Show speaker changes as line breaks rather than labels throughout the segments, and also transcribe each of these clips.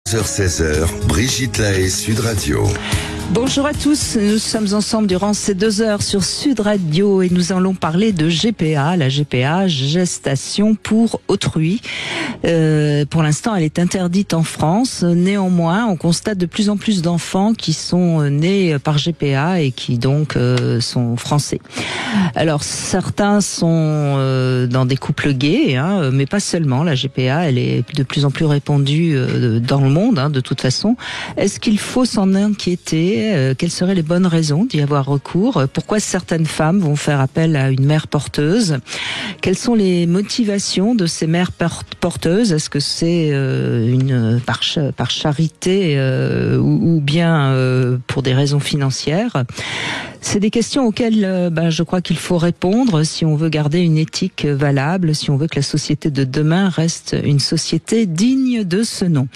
16h, Brigitte Lahaie, Sud Radio.
Bonjour à tous, nous sommes ensemble durant ces 2 heures sur Sud Radio et nous allons parler de GPA, la GPA, gestation pour autrui. Pour l'instant, elle est interdite en France. Néanmoins, on constate de plus en plus d'enfants qui sont nés par GPA et qui donc sont français. Alors, certains sont dans des couples gays, mais pas seulement. La GPA, elle est de plus en plus répandue dans le monde, de toute façon. Est-ce qu'il faut s'en inquiéter ? Quelles seraient les bonnes raisons d'y avoir recours? Pourquoi certaines femmes vont faire appel à une mère porteuse? Quelles sont les motivations de ces mères porteuses? Est-ce que c'est par charité ou bien pour des raisons financières? C'est des questions auxquelles je crois qu'il faut répondre si on veut garder une éthique valable, si on veut que la société de demain reste une société digne de ce nom.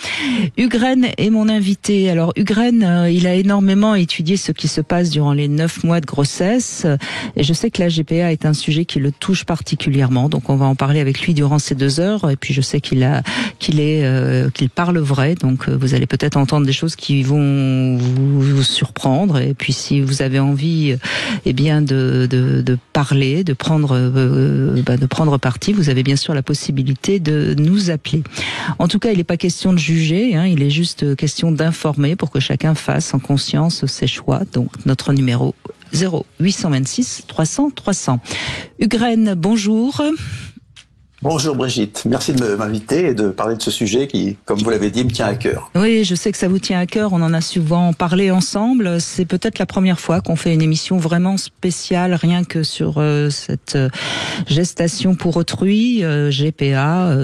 Ugren est mon invité. Alors Ugren, il a énormément étudié ce qui se passe durant les 9 mois de grossesse et je sais que la GPA est un sujet qui le touche particulièrement. Donc on va en parler avec lui durant ces 2 heures et puis je sais qu'il parle vrai. Donc vous allez peut-être entendre des choses qui vont vous surprendre et puis si vous avez envie de parler, de prendre parti, vous avez bien sûr la possibilité de nous appeler. En tout cas, il n'est pas question de juger, il est juste question d'informer pour que chacun fasse en conscience ses choix. Donc notre numéro 0826 300 300. Ugren, bonjour.
Bonjour Brigitte, merci de m'inviter et de parler de ce sujet qui, comme vous l'avez dit, me tient à cœur.
Oui, je sais que ça vous tient à cœur, on en a souvent parlé ensemble. C'est peut-être la première fois qu'on fait une émission vraiment spéciale, rien que sur cette gestation pour autrui, GPA,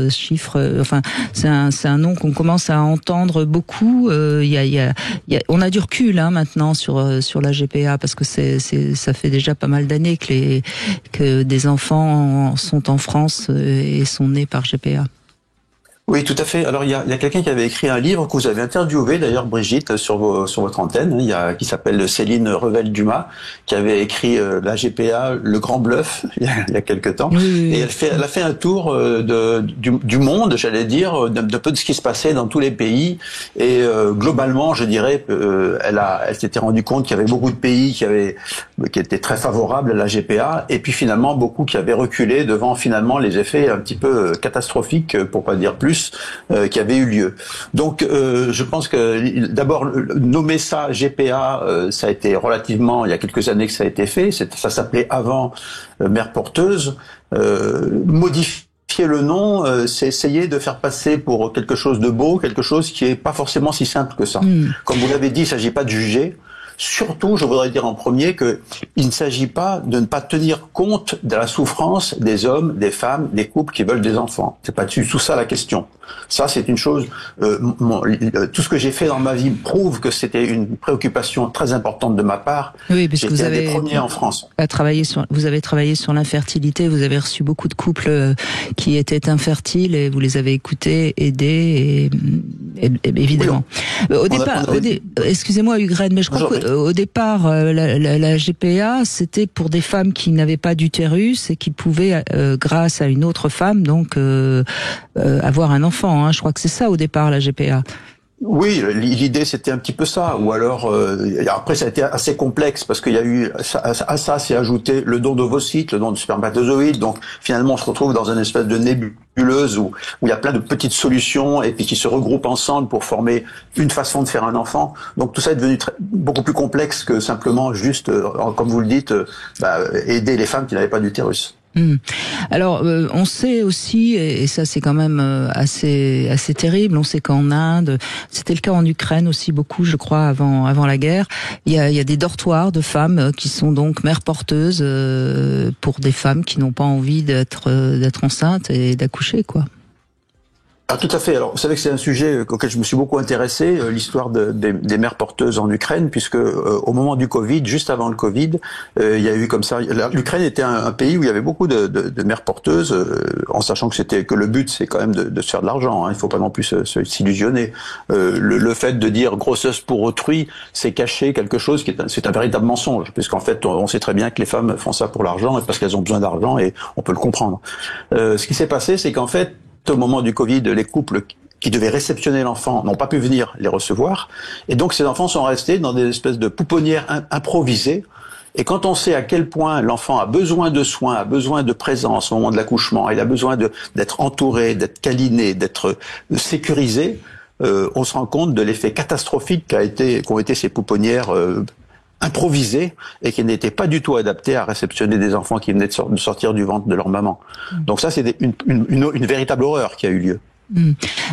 c'est un nom qu'on commence à entendre beaucoup. On a du recul maintenant sur la GPA parce que ça fait déjà pas mal d'années que des enfants sont en France et sont nés par GPA.
Oui, tout à fait. Alors, il y a quelqu'un qui avait écrit un livre que vous avez interviewé, d'ailleurs, Brigitte, sur votre antenne, qui s'appelle Céline Revel-Dumas, qui avait écrit la GPA, Le Grand Bluff, il y a quelque temps. Oui. Et elle a fait un tour du monde, j'allais dire, de peu de ce qui se passait dans tous les pays. Et globalement, je dirais, elle s'était rendue compte qu'il y avait beaucoup de pays qui étaient très favorables à la GPA, et puis finalement, beaucoup qui avaient reculé devant finalement les effets un petit peu catastrophiques, pour pas dire plus, qui avait eu lieu. Donc, je pense que d'abord nommer ça GPA, ça a été relativement, il y a quelques années que ça a été fait. Ça s'appelait avant mère porteuse. Modifier le nom, c'est essayer de faire passer pour quelque chose de beau, quelque chose qui est pas forcément si simple que ça. Comme vous l'avez dit, il s'agit pas de juger. Surtout, je voudrais dire en premier que il ne s'agit pas de ne pas tenir compte de la souffrance des hommes, des femmes, des couples qui veulent des enfants. C'est pas du tout ça la question. Ça, c'est une chose. Tout ce que j'ai fait dans ma vie prouve que c'était une préoccupation très importante de ma part.
Oui, parce que vous avez
un des premiers en France.
Vous avez travaillé sur l'infertilité. Vous avez reçu beaucoup de couples qui étaient infertiles et vous les avez écoutés, aidés, et évidemment. Oui, excusez-moi, Ugren, mais je crois que au départ, la GPA, c'était pour des femmes qui n'avaient pas d'utérus et qui pouvaient, grâce à une autre femme, donc avoir un enfant. Je crois que c'est ça au départ, la GPA.
Oui, l'idée c'était un petit peu ça, ou alors après ça a été assez complexe parce qu'il y a eu à ça s'est ajouté le don d'ovocytes, le don de spermatozoïdes, donc finalement on se retrouve dans une espèce de nébuleuse où il y a plein de petites solutions et puis qui se regroupent ensemble pour former une façon de faire un enfant. Donc tout ça est devenu beaucoup plus complexe que simplement juste, comme vous le dites, aider les femmes qui n'avaient pas d'utérus.
Alors, on sait aussi, et ça c'est quand même assez terrible, on sait qu'en Inde, c'était le cas en Ukraine aussi beaucoup, je crois, avant la guerre, il y a des dortoirs de femmes qui sont donc mères porteuses pour des femmes qui n'ont pas envie d'être enceintes et d'accoucher, quoi.
Ah, tout à fait. Alors, vous savez que c'est un sujet auquel je me suis beaucoup intéressé, l'histoire des mères porteuses en Ukraine, puisque au moment du Covid, juste avant le Covid, il y a eu comme ça. L'Ukraine était un pays où il y avait beaucoup de mères porteuses, en sachant que le but, c'est quand même de se faire de l'argent. Il faut pas non plus s'illusionner. Le fait de dire grosseuse pour autrui, c'est cacher quelque chose c'est un véritable mensonge, puisqu'en fait, on sait très bien que les femmes font ça pour l'argent et parce qu'elles ont besoin d'argent et on peut le comprendre. Ce qui s'est passé, c'est qu'en fait, au moment du Covid, les couples qui devaient réceptionner l'enfant n'ont pas pu venir les recevoir. Et donc ces enfants sont restés dans des espèces de pouponnières improvisées. Et quand on sait à quel point l'enfant a besoin de soins, a besoin de présence au moment de l'accouchement, il a besoin d'être entouré, d'être câliné, d'être sécurisé, on se rend compte de l'effet catastrophique qu'ont été ces pouponnières improvisées et qui n'étaient pas du tout adaptées à réceptionner des enfants qui venaient de sortir du ventre de leur maman. Donc ça, c'est une véritable horreur qui a eu lieu.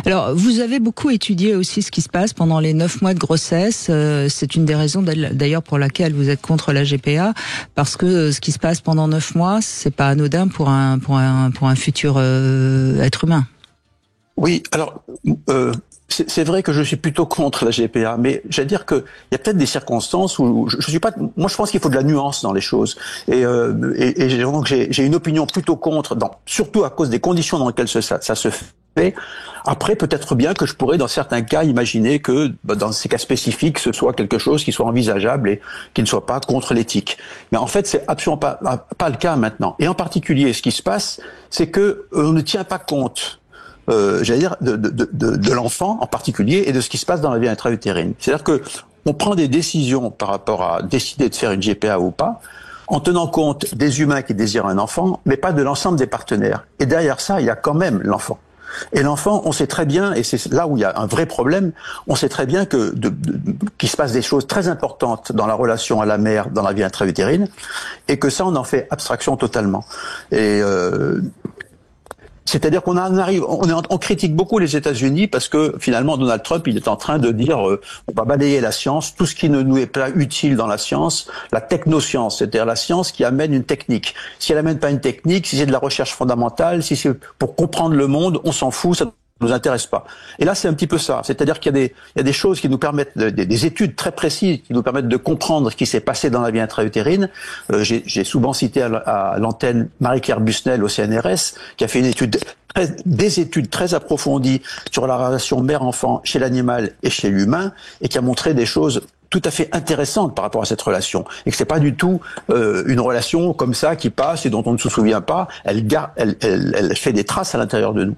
Alors, vous avez beaucoup étudié aussi ce qui se passe pendant les 9 mois de grossesse. C'est une des raisons d'ailleurs pour laquelle vous êtes contre la GPA, parce que ce qui se passe pendant 9 mois, c'est pas anodin pour un futur être humain.
Oui, alors c'est vrai que je suis plutôt contre la GPA, mais j'allais dire que il y a peut-être des circonstances où je suis pas. Moi, je pense qu'il faut de la nuance dans les choses, et donc j'ai une opinion plutôt contre, surtout à cause des conditions dans lesquelles ça se fait. Après, peut-être bien que je pourrais, dans certains cas, imaginer que, dans ces cas spécifiques, ce soit quelque chose qui soit envisageable et qui ne soit pas contre l'éthique. Mais en fait, c'est absolument pas le cas maintenant. Et en particulier, ce qui se passe, c'est que on ne tient pas compte, j'allais dire, de l'enfant en particulier et de ce qui se passe dans la vie intra-utérine. C'est-à-dire que on prend des décisions par rapport à décider de faire une GPA ou pas, en tenant compte des humains qui désirent un enfant, mais pas de l'ensemble des partenaires. Et derrière ça, il y a quand même l'enfant. Et l'enfant, on sait très bien, et c'est là où il y a un vrai problème, on sait très bien qu'il se passe des choses très importantes dans la relation à la mère, dans la vie intra-utérine, et que ça, on en fait abstraction totalement. Et c'est-à-dire on critique beaucoup les États-Unis parce que finalement Donald Trump, il est en train de dire on va balayer la science, tout ce qui ne nous est pas utile dans la science, la technoscience, c'est-à-dire la science qui amène une technique. Si elle amène pas une technique, si c'est de la recherche fondamentale, si c'est pour comprendre le monde, on s'en fout, ça nous intéresse pas. Et là, c'est un petit peu ça. C'est-à-dire qu'il y a des choses qui nous permettent, des études très précises qui nous permettent de comprendre ce qui s'est passé dans la vie intra-utérine. J'ai souvent cité à l'antenne Marie-Claire Busnel au CNRS, qui a fait des études très approfondies sur la relation mère-enfant chez l'animal et chez l'humain, et qui a montré des choses tout à fait intéressante par rapport à cette relation, et que c'est pas du tout une relation comme ça qui passe et dont on ne se souvient pas. Elle fait des traces à l'intérieur de nous.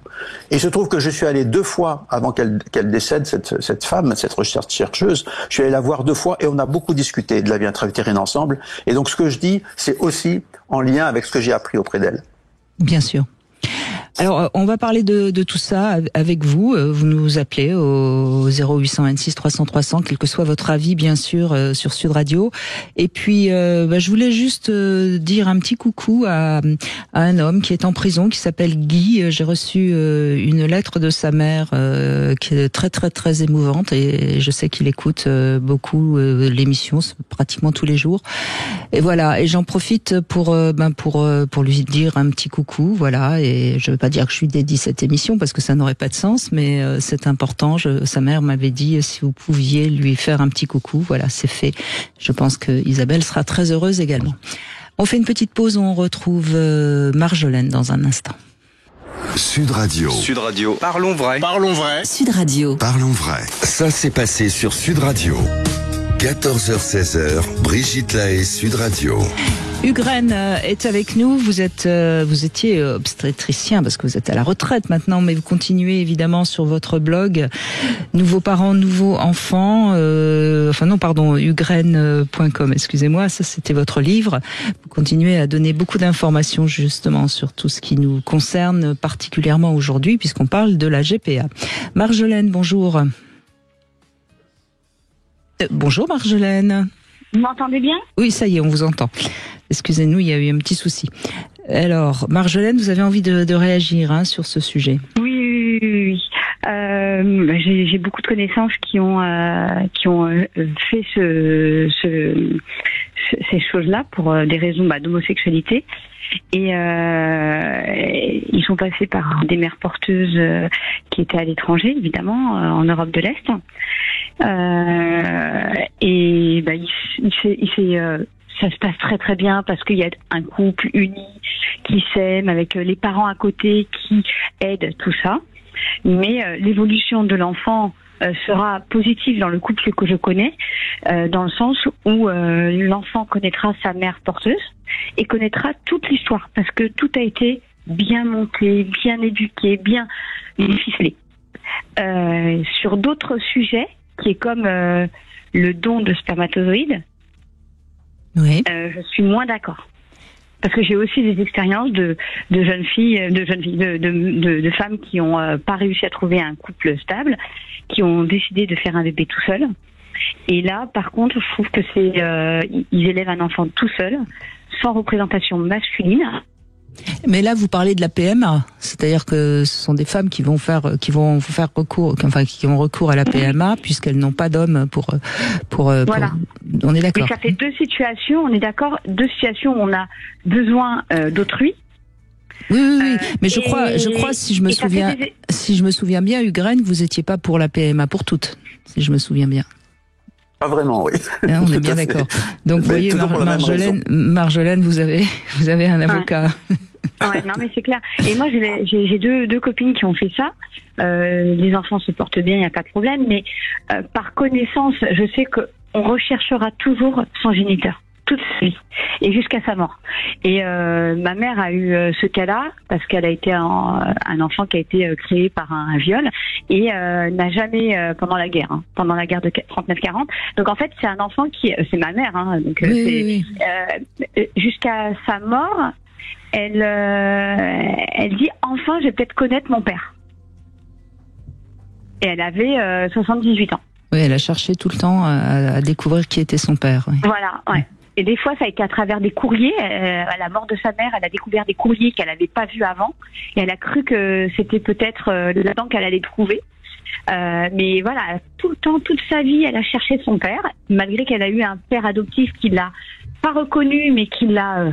Et il se trouve que je suis allé 2 fois avant qu'elle décède, cette femme, cette chercheuse. Je suis allé la voir 2 fois et on a beaucoup discuté de la vie intra-utérine ensemble. Et donc ce que je dis, c'est aussi en lien avec ce que j'ai appris auprès d'elle.
Bien sûr. Alors, on va parler de tout ça avec vous. Vous nous appelez au 0826 300 300, quel que soit votre avis, bien sûr, sur Sud Radio. Et puis, je voulais juste dire un petit coucou à un homme qui est en prison, qui s'appelle Guy. J'ai reçu une lettre de sa mère qui est très, très, très émouvante. Et je sais qu'il écoute beaucoup l'émission, pratiquement tous les jours. Et voilà. Et j'en profite pour lui dire un petit coucou. Voilà. Et je veux pas dire que je lui dédie cette émission parce que ça n'aurait pas de sens, mais c'est important. Sa mère m'avait dit si vous pouviez lui faire un petit coucou. Voilà, c'est fait. Je pense que Isabelle sera très heureuse également. On fait une petite pause, on retrouve Marjolaine dans un instant.
Sud Radio.
Sud Radio. Parlons vrai.
Parlons vrai.
Sud Radio.
Parlons vrai. Ça s'est passé sur Sud Radio. 14h-16h, Brigitte Lahaie, Sud Radio.
Hugues est avec nous. Vous étiez obstétricien parce que vous êtes à la retraite maintenant, mais vous continuez évidemment sur votre blog Nouveaux parents, nouveaux enfants. Hugueraine.com. Excusez-moi, ça c'était votre livre. Vous continuez à donner beaucoup d'informations justement sur tout ce qui nous concerne particulièrement aujourd'hui, puisqu'on parle de la GPA. Marjolaine, bonjour. Bonjour Marjolaine.
Vous m'entendez bien ?
Oui, ça y est, on vous entend. Excusez-nous, il y a eu un petit souci. Alors, Marjolaine, vous avez envie de réagir sur ce sujet ?
Oui. J'ai beaucoup de connaissances qui ont fait ces choses-là pour des raisons d'homosexualité. Et ils sont passés par des mères porteuses qui étaient à l'étranger, évidemment, en Europe de l'Est. Ça se passe très très bien parce qu'il y a un couple uni qui s'aime avec les parents à côté qui aident tout ça. Mais l'évolution de l'enfant sera positive dans le couple que je connais, dans le sens où l'enfant connaîtra sa mère porteuse et connaîtra toute l'histoire parce que tout a été bien monté, bien éduqué, bien ficelé. sur d'autres sujets, qui est comme le don de spermatozoïdes,
Oui.
je suis moins d'accord. Parce que j'ai aussi des expériences de jeunes filles, de femmes qui ont pas réussi à trouver un couple stable, qui ont décidé de faire un bébé tout seul. Et là, par contre, je trouve que ils élèvent un enfant tout seul, sans représentation masculine.
Mais là, vous parlez de la PMA, c'est-à-dire que ce sont des femmes qui vont recours à la PMA puisqu'elles n'ont pas d'homme pour.
Voilà.
On est d'accord.
Et ça fait deux situations. On est d'accord, deux situations où on a besoin d'autrui.
Oui. Mais je crois, si je me souviens bien, Hugues, vous étiez pas pour la PMA pour toutes, si je me souviens bien.
Pas vraiment, oui.
On est bien d'accord. Donc, vous voyez, Marjolaine, vous avez un avocat.
Ouais, non, mais c'est clair. Et moi, j'ai deux copines qui ont fait ça. Les enfants se portent bien, il n'y a pas de problème. Mais par connaissance, je sais qu'on recherchera toujours son géniteur toute sa vie et jusqu'à sa mort. Et ma mère a eu ce cas-là parce qu'elle a été un enfant qui a été créé par un viol et n'a jamais pendant la guerre de 39-40. Donc en fait, c'est un enfant c'est ma mère. Donc
oui.
Jusqu'à sa mort, elle dit enfin, je vais peut-être connaître mon père. Et elle avait 78 ans.
Oui, elle a cherché tout le temps à découvrir qui était son père. Oui.
Voilà, ouais. Et des fois, ça a été à travers des courriers. À la mort de sa mère, elle a découvert des courriers qu'elle n'avait pas vus avant. Et elle a cru que c'était peut-être là-dedans qu'elle allait trouver. Mais voilà, tout le temps, toute sa vie, elle a cherché son père, malgré qu'elle a eu un père adoptif qui l'a pas reconnu, mais qui l'a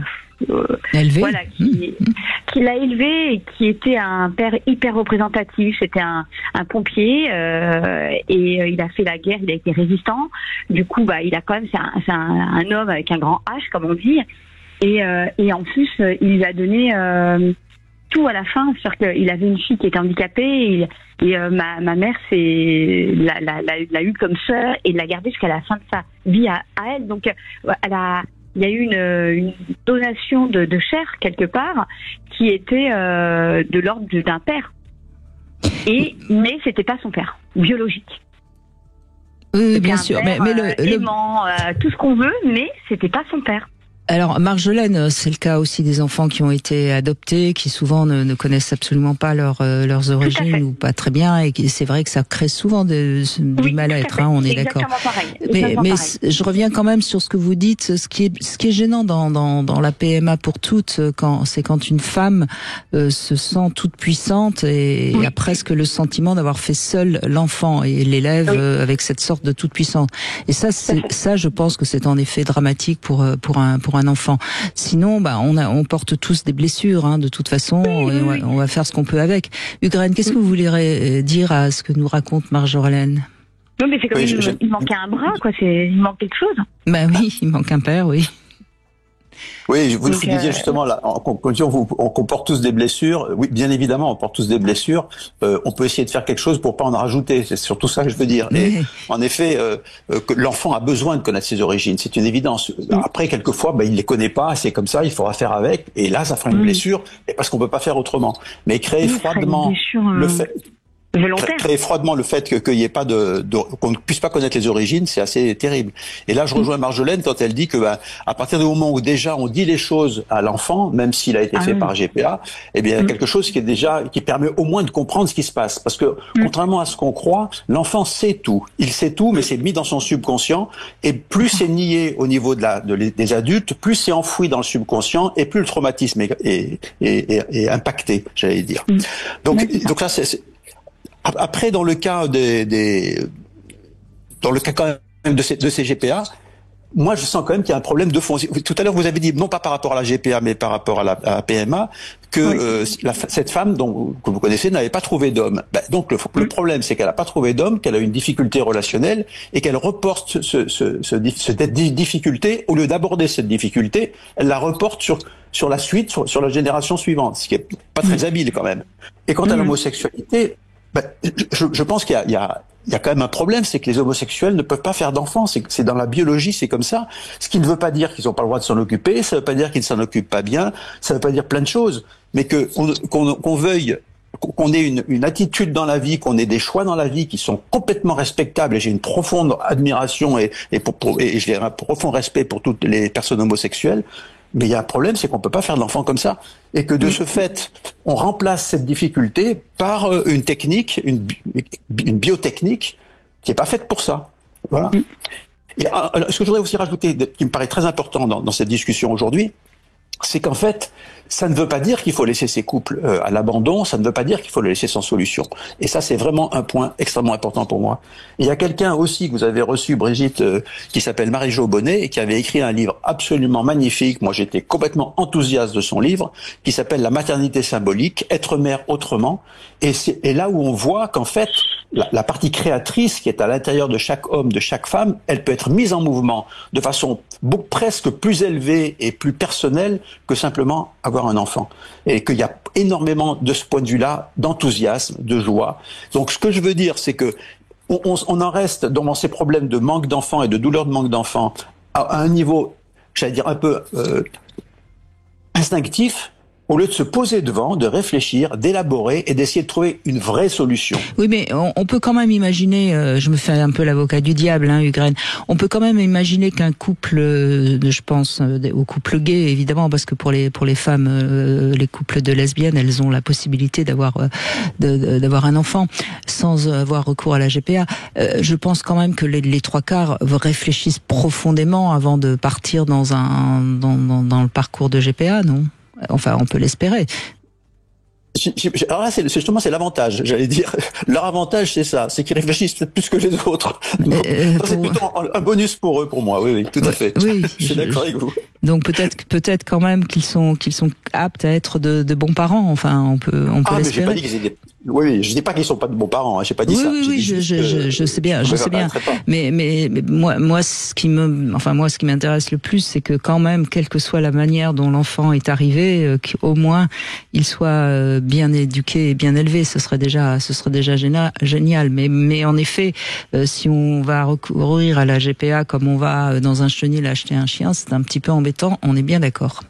élevé.
Voilà, qui l'a élevé et qui était un père hyper représentatif. C'était un pompier et il a fait la guerre, il a été résistant. Du coup, il a quand même, c'est un homme avec un grand H, comme on dit. Et en plus, il lui a donné tout à la fin. C'est-à-dire qu'il avait une fille qui était handicapée et ma mère l'a eu comme sœur et l'a gardée jusqu'à la fin de sa vie à elle. Donc, il y a eu une donation de chair quelque part qui était de l'ordre d'un père. Mais c'était pas son père biologique.
Oui, bien sûr.
Père, mais aimant, tout ce qu'on veut, mais c'était pas son père.
Alors, Marjolaine, c'est le cas aussi des enfants qui ont été adoptés, qui souvent ne connaissent absolument pas leurs origines ou pas très bien, et c'est vrai que ça crée souvent du mal-être. On est d'accord. Mais je reviens quand même sur ce que vous dites. Ce qui est gênant dans la PMA pour toutes, c'est quand une femme se sent toute puissante et a presque le sentiment d'avoir fait seule l'enfant et l'élève avec cette sorte de toute puissance. Et ça, je pense que c'est en effet dramatique pour un enfant. Sinon, on porte tous des blessures, de toute façon, et on va faire ce qu'on peut avec. Hugues, qu'est-ce que vous voulez dire à ce que nous raconte Marjolaine?
Non, mais c'est comme il manquait un bras, quoi. Il manque quelque chose.
Oui, il manque un père, oui.
Oui, vous disiez justement là, en conclusion, qu'on porte tous des blessures. Oui, bien évidemment, on porte tous des blessures. On peut essayer de faire quelque chose pour pas en rajouter. C'est surtout ça que je veux dire. Et en effet, que l'enfant a besoin de connaître ses origines, c'est une évidence. Après, quelquefois, il les connaît pas, c'est comme ça, il faudra faire avec. Et là, ça fera une blessure, parce qu'on peut pas faire autrement. Mais créer froidement le fait. Très froidement le fait qu'il y ait pas qu'on ne puisse pas connaître les origines, c'est assez terrible. Et là, je rejoins Marjolaine quand elle dit que à partir du moment où déjà on dit les choses à l'enfant, même s'il a été fait par GPA, quelque chose qui permet au moins de comprendre ce qui se passe. Parce que contrairement à ce qu'on croit, l'enfant sait tout. Il sait tout, mais c'est mis dans son subconscient. Et plus c'est nié au niveau des adultes, plus c'est enfoui dans le subconscient, et plus le traumatisme est impacté, j'allais dire. Donc là, c'est après, dans le cas quand même de ces GPA, moi, je sens quand même qu'il y a un problème de fond. Tout à l'heure, vous avez dit, non pas par rapport à la GPA, mais par rapport à la PMA, que cette femme que vous connaissez n'avait pas trouvé d'homme. Donc, le problème, c'est qu'elle n'a pas trouvé d'homme, qu'elle a une difficulté relationnelle, et qu'elle reporte cette difficulté, au lieu d'aborder cette difficulté, elle la reporte sur la suite, sur la génération suivante, ce qui est pas très habile quand même. Et quant à l'homosexualité, je pense qu'il y a quand même un problème, c'est que les homosexuels ne peuvent pas faire d'enfants. C'est dans la biologie, c'est comme ça. Ce qui ne veut pas dire qu'ils n'ont pas le droit de s'en occuper, ça ne veut pas dire qu'ils ne s'en occupent pas bien, ça ne veut pas dire plein de choses. Mais qu'on veuille qu'on ait une attitude dans la vie, qu'on ait des choix dans la vie qui sont complètement respectables, et j'ai une profonde admiration et je dirais un profond respect pour toutes les personnes homosexuelles. Mais il y a un problème, c'est qu'on peut pas faire de l'enfant comme ça, et que de ce fait, on remplace cette difficulté par une technique, une biotechnique qui est pas faite pour ça. Voilà. Et ce que je voudrais aussi rajouter, qui me paraît très important dans cette discussion aujourd'hui, c'est qu'en fait, ça ne veut pas dire qu'il faut laisser ces couples à l'abandon, ça ne veut pas dire qu'il faut les laisser sans solution. Et ça, c'est vraiment un point extrêmement important pour moi. Et il y a quelqu'un aussi que vous avez reçu, Brigitte, qui s'appelle Marie-Jo Bonnet, et qui avait écrit un livre absolument magnifique. Moi, j'étais complètement enthousiaste de son livre, qui s'appelle La maternité symbolique, être mère autrement. Et là où on voit qu'en fait, la partie créatrice qui est à l'intérieur de chaque homme, de chaque femme, elle peut être mise en mouvement de façon presque plus élevée et plus personnelle que simplement avoir un enfant. Et qu'il y a énormément de ce point de vue-là d'enthousiasme, de joie. Donc ce que je veux dire, c'est que on en reste dans ces problèmes de manque d'enfants et de douleur de manque d'enfants à un niveau, j'allais dire un peu instinctif, au lieu de se poser devant, de réfléchir, d'élaborer et d'essayer de trouver une vraie solution.
Oui, mais on peut quand même imaginer, je me fais un peu l'avocat du diable, Hugues, on peut quand même imaginer qu'un couple, je pense au couple gay, évidemment, parce que pour les femmes, les couples de lesbiennes, elles ont la possibilité d'avoir un enfant sans avoir recours à la GPA. Je pense quand même que les trois quarts réfléchissent profondément avant de partir dans le parcours de GPA, non ? Enfin, on peut l'espérer.
Alors là, c'est l'avantage, j'allais dire. Leur avantage, c'est ça, c'est qu'ils réfléchissent peut-être plus que les autres. C'est plutôt un bonus pour eux, pour moi. Oui, tout à fait.
Oui,
je suis d'accord avec vous.
Donc peut-être quand même qu'ils sont aptes à être de bons parents. Enfin, on peut l'espérer.
Mais j'ai pas dit qu'ils étaient. Oui, je dis pas qu'ils sont pas de bons parents. J'ai pas dit ça.
Oui, je sais bien, je sais bien. Mais moi, ce qui m'intéresse le plus, c'est que quand même, quelle que soit la manière dont l'enfant est arrivé, qu'au moins il soit bien éduqué et bien élevé. Ce serait déjà génial. Mais en effet, si on va recourir à la GPA comme on va dans un chenil acheter un chien, c'est un petit peu embêtant. On est bien d'accord.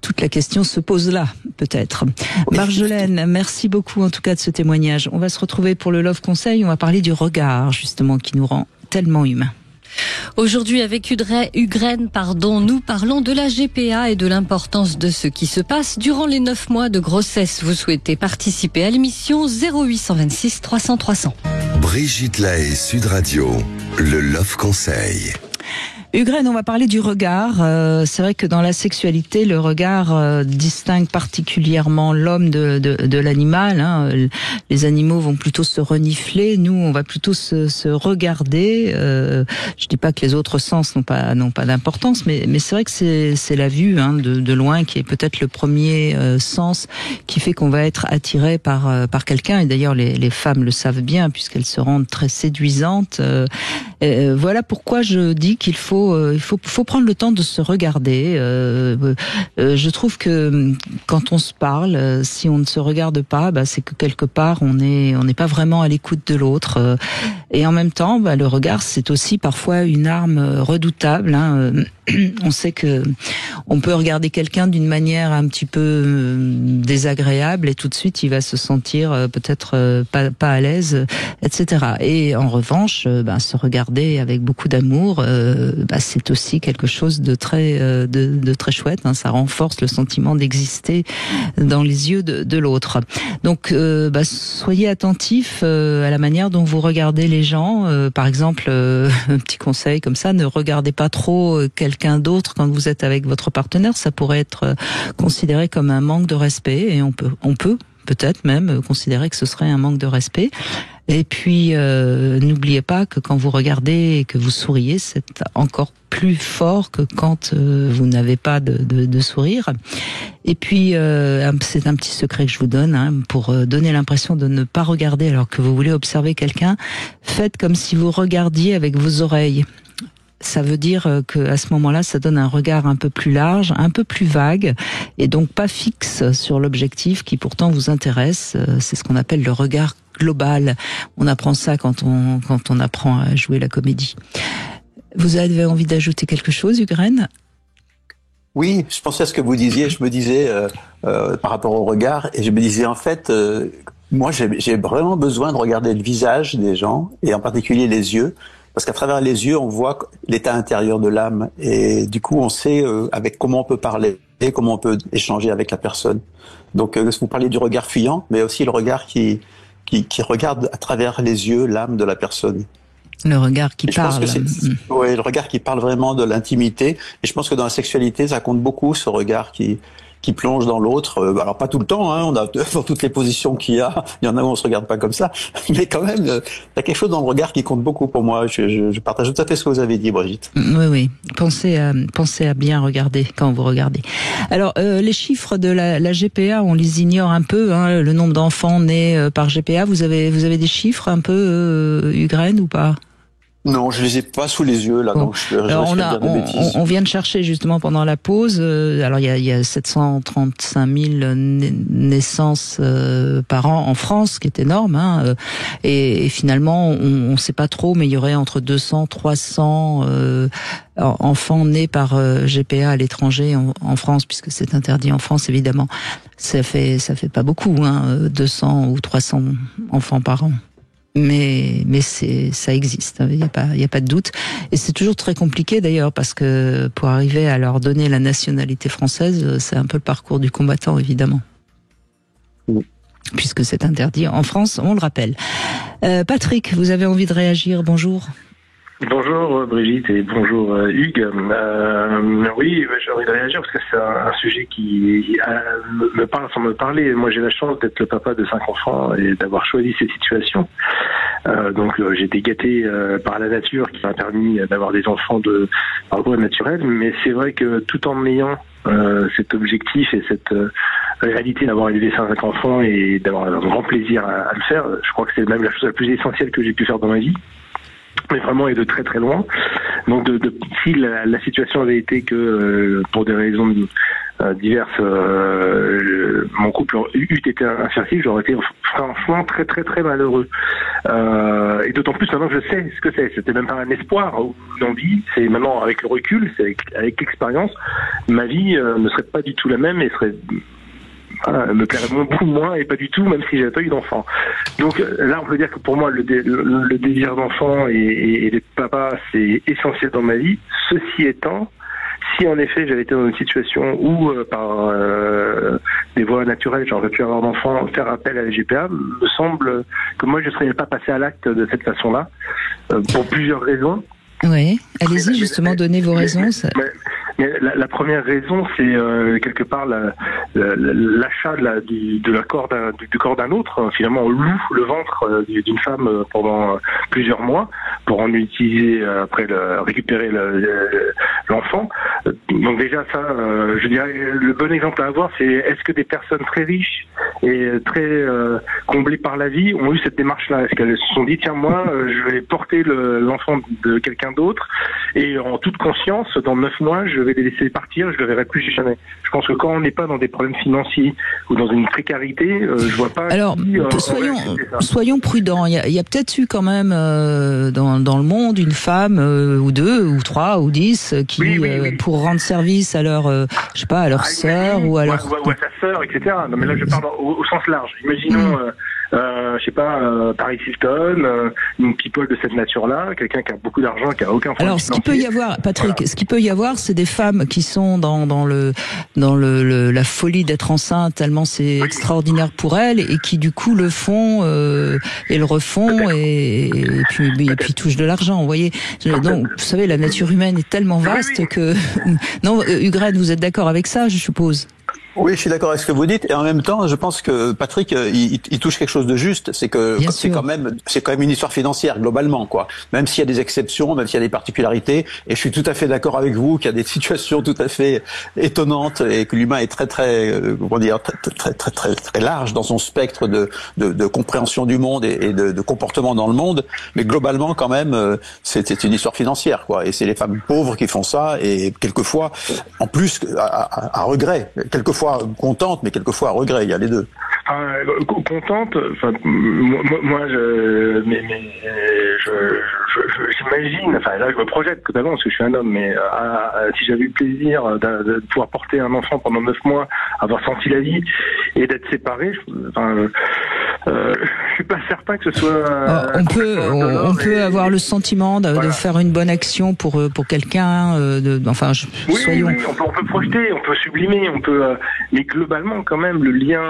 Toute la question se pose là, peut-être. Marjolaine, merci beaucoup en tout cas de ce témoignage. On va se retrouver pour le Love Conseil. On va parler du regard, justement, qui nous rend tellement humains.
Aujourd'hui, avec Ugraine, nous parlons de la GPA et de l'importance de ce qui se passe durant les 9 mois de grossesse. Vous souhaitez participer à l'émission 0826 300 300.
Brigitte Lahaie, Sud Radio, le Love Conseil.
Ugraine, on va parler du regard. C'est vrai que dans la sexualité, le regard distingue particulièrement l'homme de l'animal. Les animaux vont plutôt se renifler, nous, on va plutôt se regarder. Je dis pas que les autres sens n'ont pas d'importance, mais c'est vrai que c'est la vue de loin qui est peut-être le premier sens qui fait qu'on va être attiré par quelqu'un. Et d'ailleurs, les femmes le savent bien puisqu'elles se rendent très séduisantes. Voilà pourquoi je dis qu'il faut prendre le temps de se regarder. Je trouve que quand on se parle, si on ne se regarde pas, c'est que quelque part on n'est pas vraiment à l'écoute de l'autre. Et en même temps, le regard, c'est aussi parfois une arme redoutable. On sait que on peut regarder quelqu'un d'une manière un petit peu désagréable et tout de suite il va se sentir peut-être pas à l'aise, etc. Et en revanche, se regarder avec beaucoup d'amour, c'est aussi quelque chose de très chouette. Ça renforce le sentiment d'exister dans les yeux de l'autre. Donc, soyez attentifs à la manière dont vous regardez les gens. Par exemple, un petit conseil comme ça, ne regardez pas trop quelqu'un d'autre quand vous êtes avec votre partenaire. Ça pourrait être considéré comme un manque de respect et on peut peut-être même considérer que ce serait un manque de respect. Et puis, n'oubliez pas que quand vous regardez et que vous souriez, c'est encore plus fort que quand vous n'avez pas de sourire. Et puis, c'est un petit secret que je vous donne, pour donner l'impression de ne pas regarder alors que vous voulez observer quelqu'un. Faites comme si vous regardiez avec vos oreilles. Ça veut dire que à ce moment-là, ça donne un regard un peu plus large, un peu plus vague, et donc pas fixe sur l'objectif qui pourtant vous intéresse. C'est ce qu'on appelle le regard global. On apprend ça quand on apprend à jouer la comédie. Vous avez envie d'ajouter quelque chose, Ugraine ?
Oui, je pensais à ce que vous disiez. Je me disais par rapport au regard, et je me disais en fait, Moi, j'ai vraiment besoin de regarder le visage des gens, et en particulier les yeux, parce qu'à travers les yeux, on voit l'état intérieur de l'âme, et du coup, on sait avec comment on peut parler, comment on peut échanger avec la personne. Donc, vous parlez du regard fuyant, mais aussi le regard qui regarde à travers les yeux l'âme de la personne.
Le regard qui parle.
Oui, le regard qui parle vraiment de l'intimité. Et je pense que dans la sexualité, ça compte beaucoup, ce regard qui plonge dans l'autre. Alors pas tout le temps, hein, on a dans toutes les positions qu'il y a. Il y en a où on se regarde pas comme ça, mais quand même, il y a quelque chose dans le regard qui compte beaucoup pour moi. Je partage tout à fait ce que vous avez dit, Brigitte.
Oui. Pensez à bien regarder quand vous regardez. Alors les chiffres de la GPA, on les ignore un peu. Hein, le nombre d'enfants nés par GPA. Vous avez des chiffres un peu, Ugren, ou pas?
Non, je les ai pas sous les yeux là,
bon.
donc je risque de dire des bêtises.
On vient de chercher justement pendant la pause. Alors il y a 735 000 naissances par an en France, ce qui est énorme. Hein, et finalement, on sait pas trop, mais il y aurait entre 200, 300 enfants nés par GPA à l'étranger en France, puisque c'est interdit en France évidemment. Ça fait pas beaucoup, hein, 200 ou 300 enfants par an. Mais ça existe, il y a pas de doute, et c'est toujours très compliqué d'ailleurs, parce que pour arriver à leur donner la nationalité française, c'est un peu le parcours du combattant évidemment, puisque c'est interdit en France, on le rappelle. Patrick, vous avez envie de réagir? Bonjour.
Bonjour Brigitte et bonjour Hugues. Oui, j'ai envie de réagir parce que c'est un sujet qui me parle sans me parler. Moi, j'ai la chance d'être le papa de 5 enfants et d'avoir choisi cette situation. Donc, j'ai été gâté par la nature qui m'a permis d'avoir des enfants par voie naturelle. Mais c'est vrai que tout en ayant cet objectif et cette réalité d'avoir élevé 5 enfants et d'avoir un grand plaisir à le faire, je crois que c'est même la chose la plus essentielle que j'ai pu faire dans ma vie. Mais vraiment, et de très très loin. Donc, si la situation avait été que, pour des raisons diverses, mon couple eût été infertile, j'aurais été franchement très très très malheureux. Et d'autant plus maintenant que je sais ce que c'est. C'était même pas un espoir ou une envie. C'est maintenant avec le recul, c'est avec l'expérience, ma vie ne serait pas du tout la même et serait me plairait beaucoup moins et pas du tout, même si j'avais pas eu d'enfant. Donc là, on peut dire que pour moi, le désir d'enfant et d'être papa, c'est essentiel dans ma vie. Ceci étant, si en effet j'avais été dans une situation où par des voies naturelles j'aurais pu avoir d'enfant, faire appel à la GPA, me semble que moi je ne serais pas passé à l'acte de cette façon-là, pour plusieurs raisons.
Oui, allez-y justement, donnez vos raisons.
Mais la première raison, c'est quelque part l'achat du corps d'un autre. Finalement, on loue le ventre d'une femme pendant plusieurs mois pour en utiliser après récupérer l'enfant. Donc déjà ça, je dirais, le bon exemple à avoir, c'est est-ce que des personnes très riches et très comblées par la vie ont eu cette démarche-là? Est-ce qu'elles se sont dit, tiens, moi, je vais porter l'enfant de quelqu'un d'autre et en toute conscience, dans 9 mois, je vais les laisser partir, je ne le verrai plus jamais. Je pense que quand on n'est pas dans des problèmes financiers ou dans une précarité, je vois pas...
Alors, soyons prudents. Il y a peut-être eu quand même dans le monde une femme ou 2 ou 3 ou 10 qui, pour rendre service à leur, je sais pas, à leur sœur ou à leur...
Ou à sa sœur, etc. Non, mais là, je parle au sens large. Imaginons... je sais pas, Paris Hilton, une people de cette nature-là, quelqu'un qui a beaucoup d'argent, qui a aucun fonds.
Alors, ce qu'il peut y avoir, Patrick, voilà. Ce qu'il peut y avoir, c'est des femmes qui sont dans la folie d'être enceinte, tellement c'est extraordinaire pour elles, et qui du coup le font et le refont et puis touchent de l'argent. Vous voyez. Donc, vous savez, la nature humaine est tellement vaste que non, Ugren, vous êtes d'accord avec ça, je suppose?
Oui, je suis d'accord avec ce que vous dites, et en même temps, je pense que Patrick, il touche quelque chose de juste, c'est que c'est quand même une histoire financière globalement, quoi. Même s'il y a des exceptions, même s'il y a des particularités, et je suis tout à fait d'accord avec vous qu'il y a des situations tout à fait étonnantes et que l'humain est très large dans son spectre de compréhension du monde et de comportement dans le monde, mais globalement quand même, c'est une histoire financière, quoi. Et c'est les femmes pauvres qui font ça, et quelquefois, en plus, à regret, quelquefois contente, mais quelquefois à regret, il y a les deux.
Contente, enfin, moi, j'imagine, enfin, là, je me projette totalement parce que je suis un homme, mais si j'avais eu le plaisir de pouvoir porter un enfant pendant 9 mois, avoir senti la vie et d'être séparé, Je suis pas certain que ce soit.
On peut avoir le sentiment de faire une bonne action pour quelqu'un. Soyons.
Oui, on peut projeter, on peut sublimer, mais globalement quand même le lien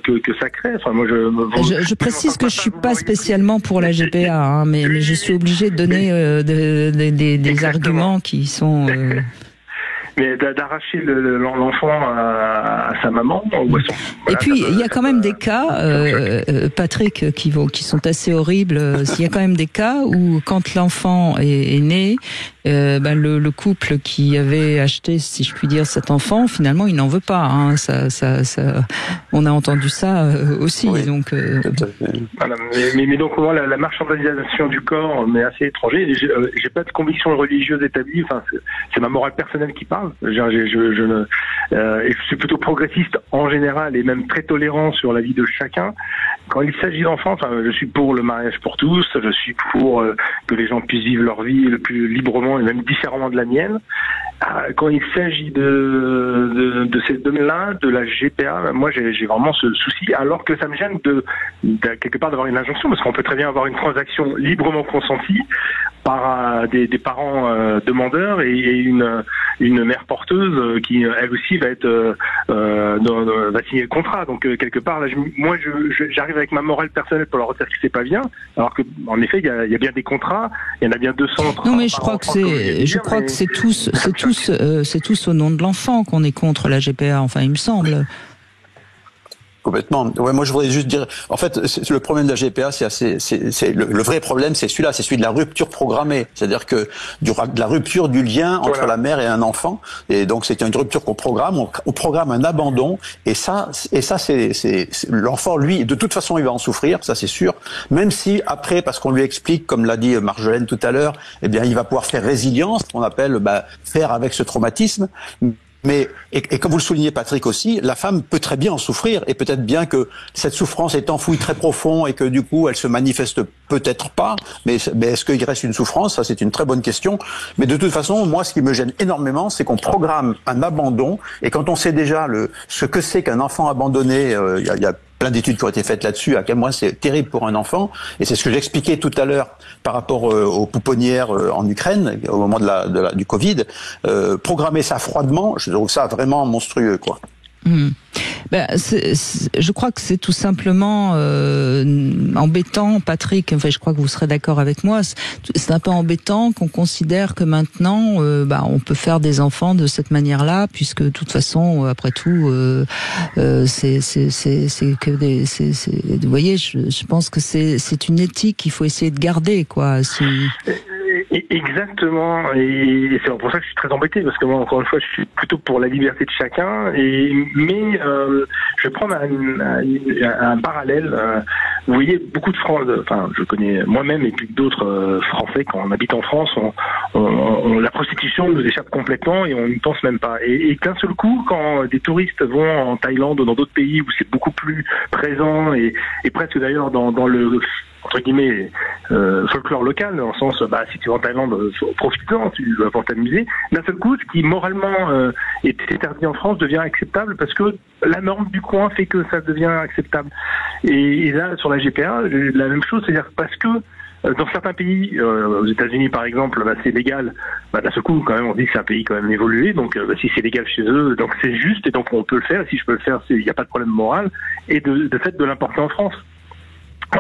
que ça crée. Enfin, moi,
je précise que je suis pas spécialement pour la GPA, mais je suis obligé de donner des arguments qui sont.
Mais d'arracher l'enfant à sa maman ou à son...
Voilà, et puis il y a quand même des cas, Patrick, qui sont assez horribles. Il y a quand même des cas où quand l'enfant est né, le couple qui avait acheté, si je puis dire, cet enfant, finalement, il n'en veut pas. Hein. On a entendu ça aussi.
Oui.
Donc,
voilà, mais donc moi, la marchandisation du corps m'est assez étranger. J'ai pas de conviction religieuse établie. Enfin, c'est ma morale personnelle qui parle. Et je suis plutôt progressiste en général et même très tolérant sur la vie de chacun. Quand il s'agit d'enfants, je suis pour le mariage pour tous, je suis pour que les gens puissent vivre leur vie le plus librement et même différemment de la mienne. Quand il s'agit de ces domaines-là, de la GPA, moi j'ai vraiment ce souci, alors que ça me gêne de quelque part d'avoir une injonction, parce qu'on peut très bien avoir une transaction librement consentie par des parents demandeurs et une mère porteuse qui elle aussi va signer le contrat. Donc quelque part là, j'arrive avec ma morale personnelle pour leur dire que c'est pas bien, alors que en effet il y a bien des contrats, il y en a bien 200.
Non mais je crois que c'est tous au nom de l'enfant qu'on est contre la GPA. Enfin il me semble.
Complètement. Ouais, moi je voudrais juste dire, en fait, le problème de la GPA, le vrai problème, c'est celui-là, c'est celui de la rupture programmée, c'est-à-dire que de la rupture du lien entre la mère et un enfant, et donc c'est une rupture qu'on programme, on programme un abandon, et ça, c'est l'enfant, lui, de toute façon, il va en souffrir, ça c'est sûr, même si après, parce qu'on lui explique, comme l'a dit Marjolaine tout à l'heure, eh bien, il va pouvoir faire résilience, qu'on appelle faire avec ce traumatisme. Mais, et comme vous le soulignez Patrick aussi, la femme peut très bien en souffrir, et peut-être bien que cette souffrance est enfouie très profond et que du coup elle se manifeste peut-être pas, mais est-ce qu'il reste une souffrance? Ça c'est une très bonne question. Mais de toute façon, moi ce qui me gêne énormément, c'est qu'on programme un abandon, et quand on sait déjà ce que c'est qu'un enfant abandonné, il y a plein d'études qui ont été faites là-dessus, à quel point c'est terrible pour un enfant, et c'est ce que j'expliquais tout à l'heure par rapport aux pouponnières en Ukraine, au moment du Covid, programmer ça froidement, je trouve ça vraiment monstrueux, quoi.
Je crois que c'est tout simplement embêtant, Patrick. Enfin, je crois que vous serez d'accord avec moi. C'est un peu embêtant qu'on considère que maintenant, on peut faire des enfants de cette manière-là, puisque de toute façon, après tout, c'est que vous voyez, je pense que c'est une éthique qu'il faut essayer de garder, quoi.
Exactement, et c'est pour ça que je suis très embêté, parce que moi, encore une fois, je suis plutôt pour la liberté de chacun, mais je vais prendre un parallèle. Vous voyez, beaucoup de Français, enfin, je connais moi-même et puis d'autres Français, quand on habite en France, la prostitution nous échappe complètement et on n'y pense même pas. Et d'un seul coup, quand des touristes vont en Thaïlande ou dans d'autres pays où c'est beaucoup plus présent et presque d'ailleurs dans le entre guillemets folklore local, dans le sens si tu vas en Thaïlande, profite-en, tu vas pouvoir t'amuser. D'un seul coup, ce qui moralement est interdit en France devient acceptable parce que la norme du coin fait que ça devient acceptable. Et là, sur la GPA, la même chose, c'est-à-dire parce que dans certains pays, aux États-Unis par exemple, c'est légal. D'un seul coup, quand même, on dit que c'est un pays quand même évolué. Donc, si c'est légal chez eux, donc c'est juste et donc on peut le faire. Et si je peux le faire, il n'y a pas de problème moral. Et de fait, de l'importer en France.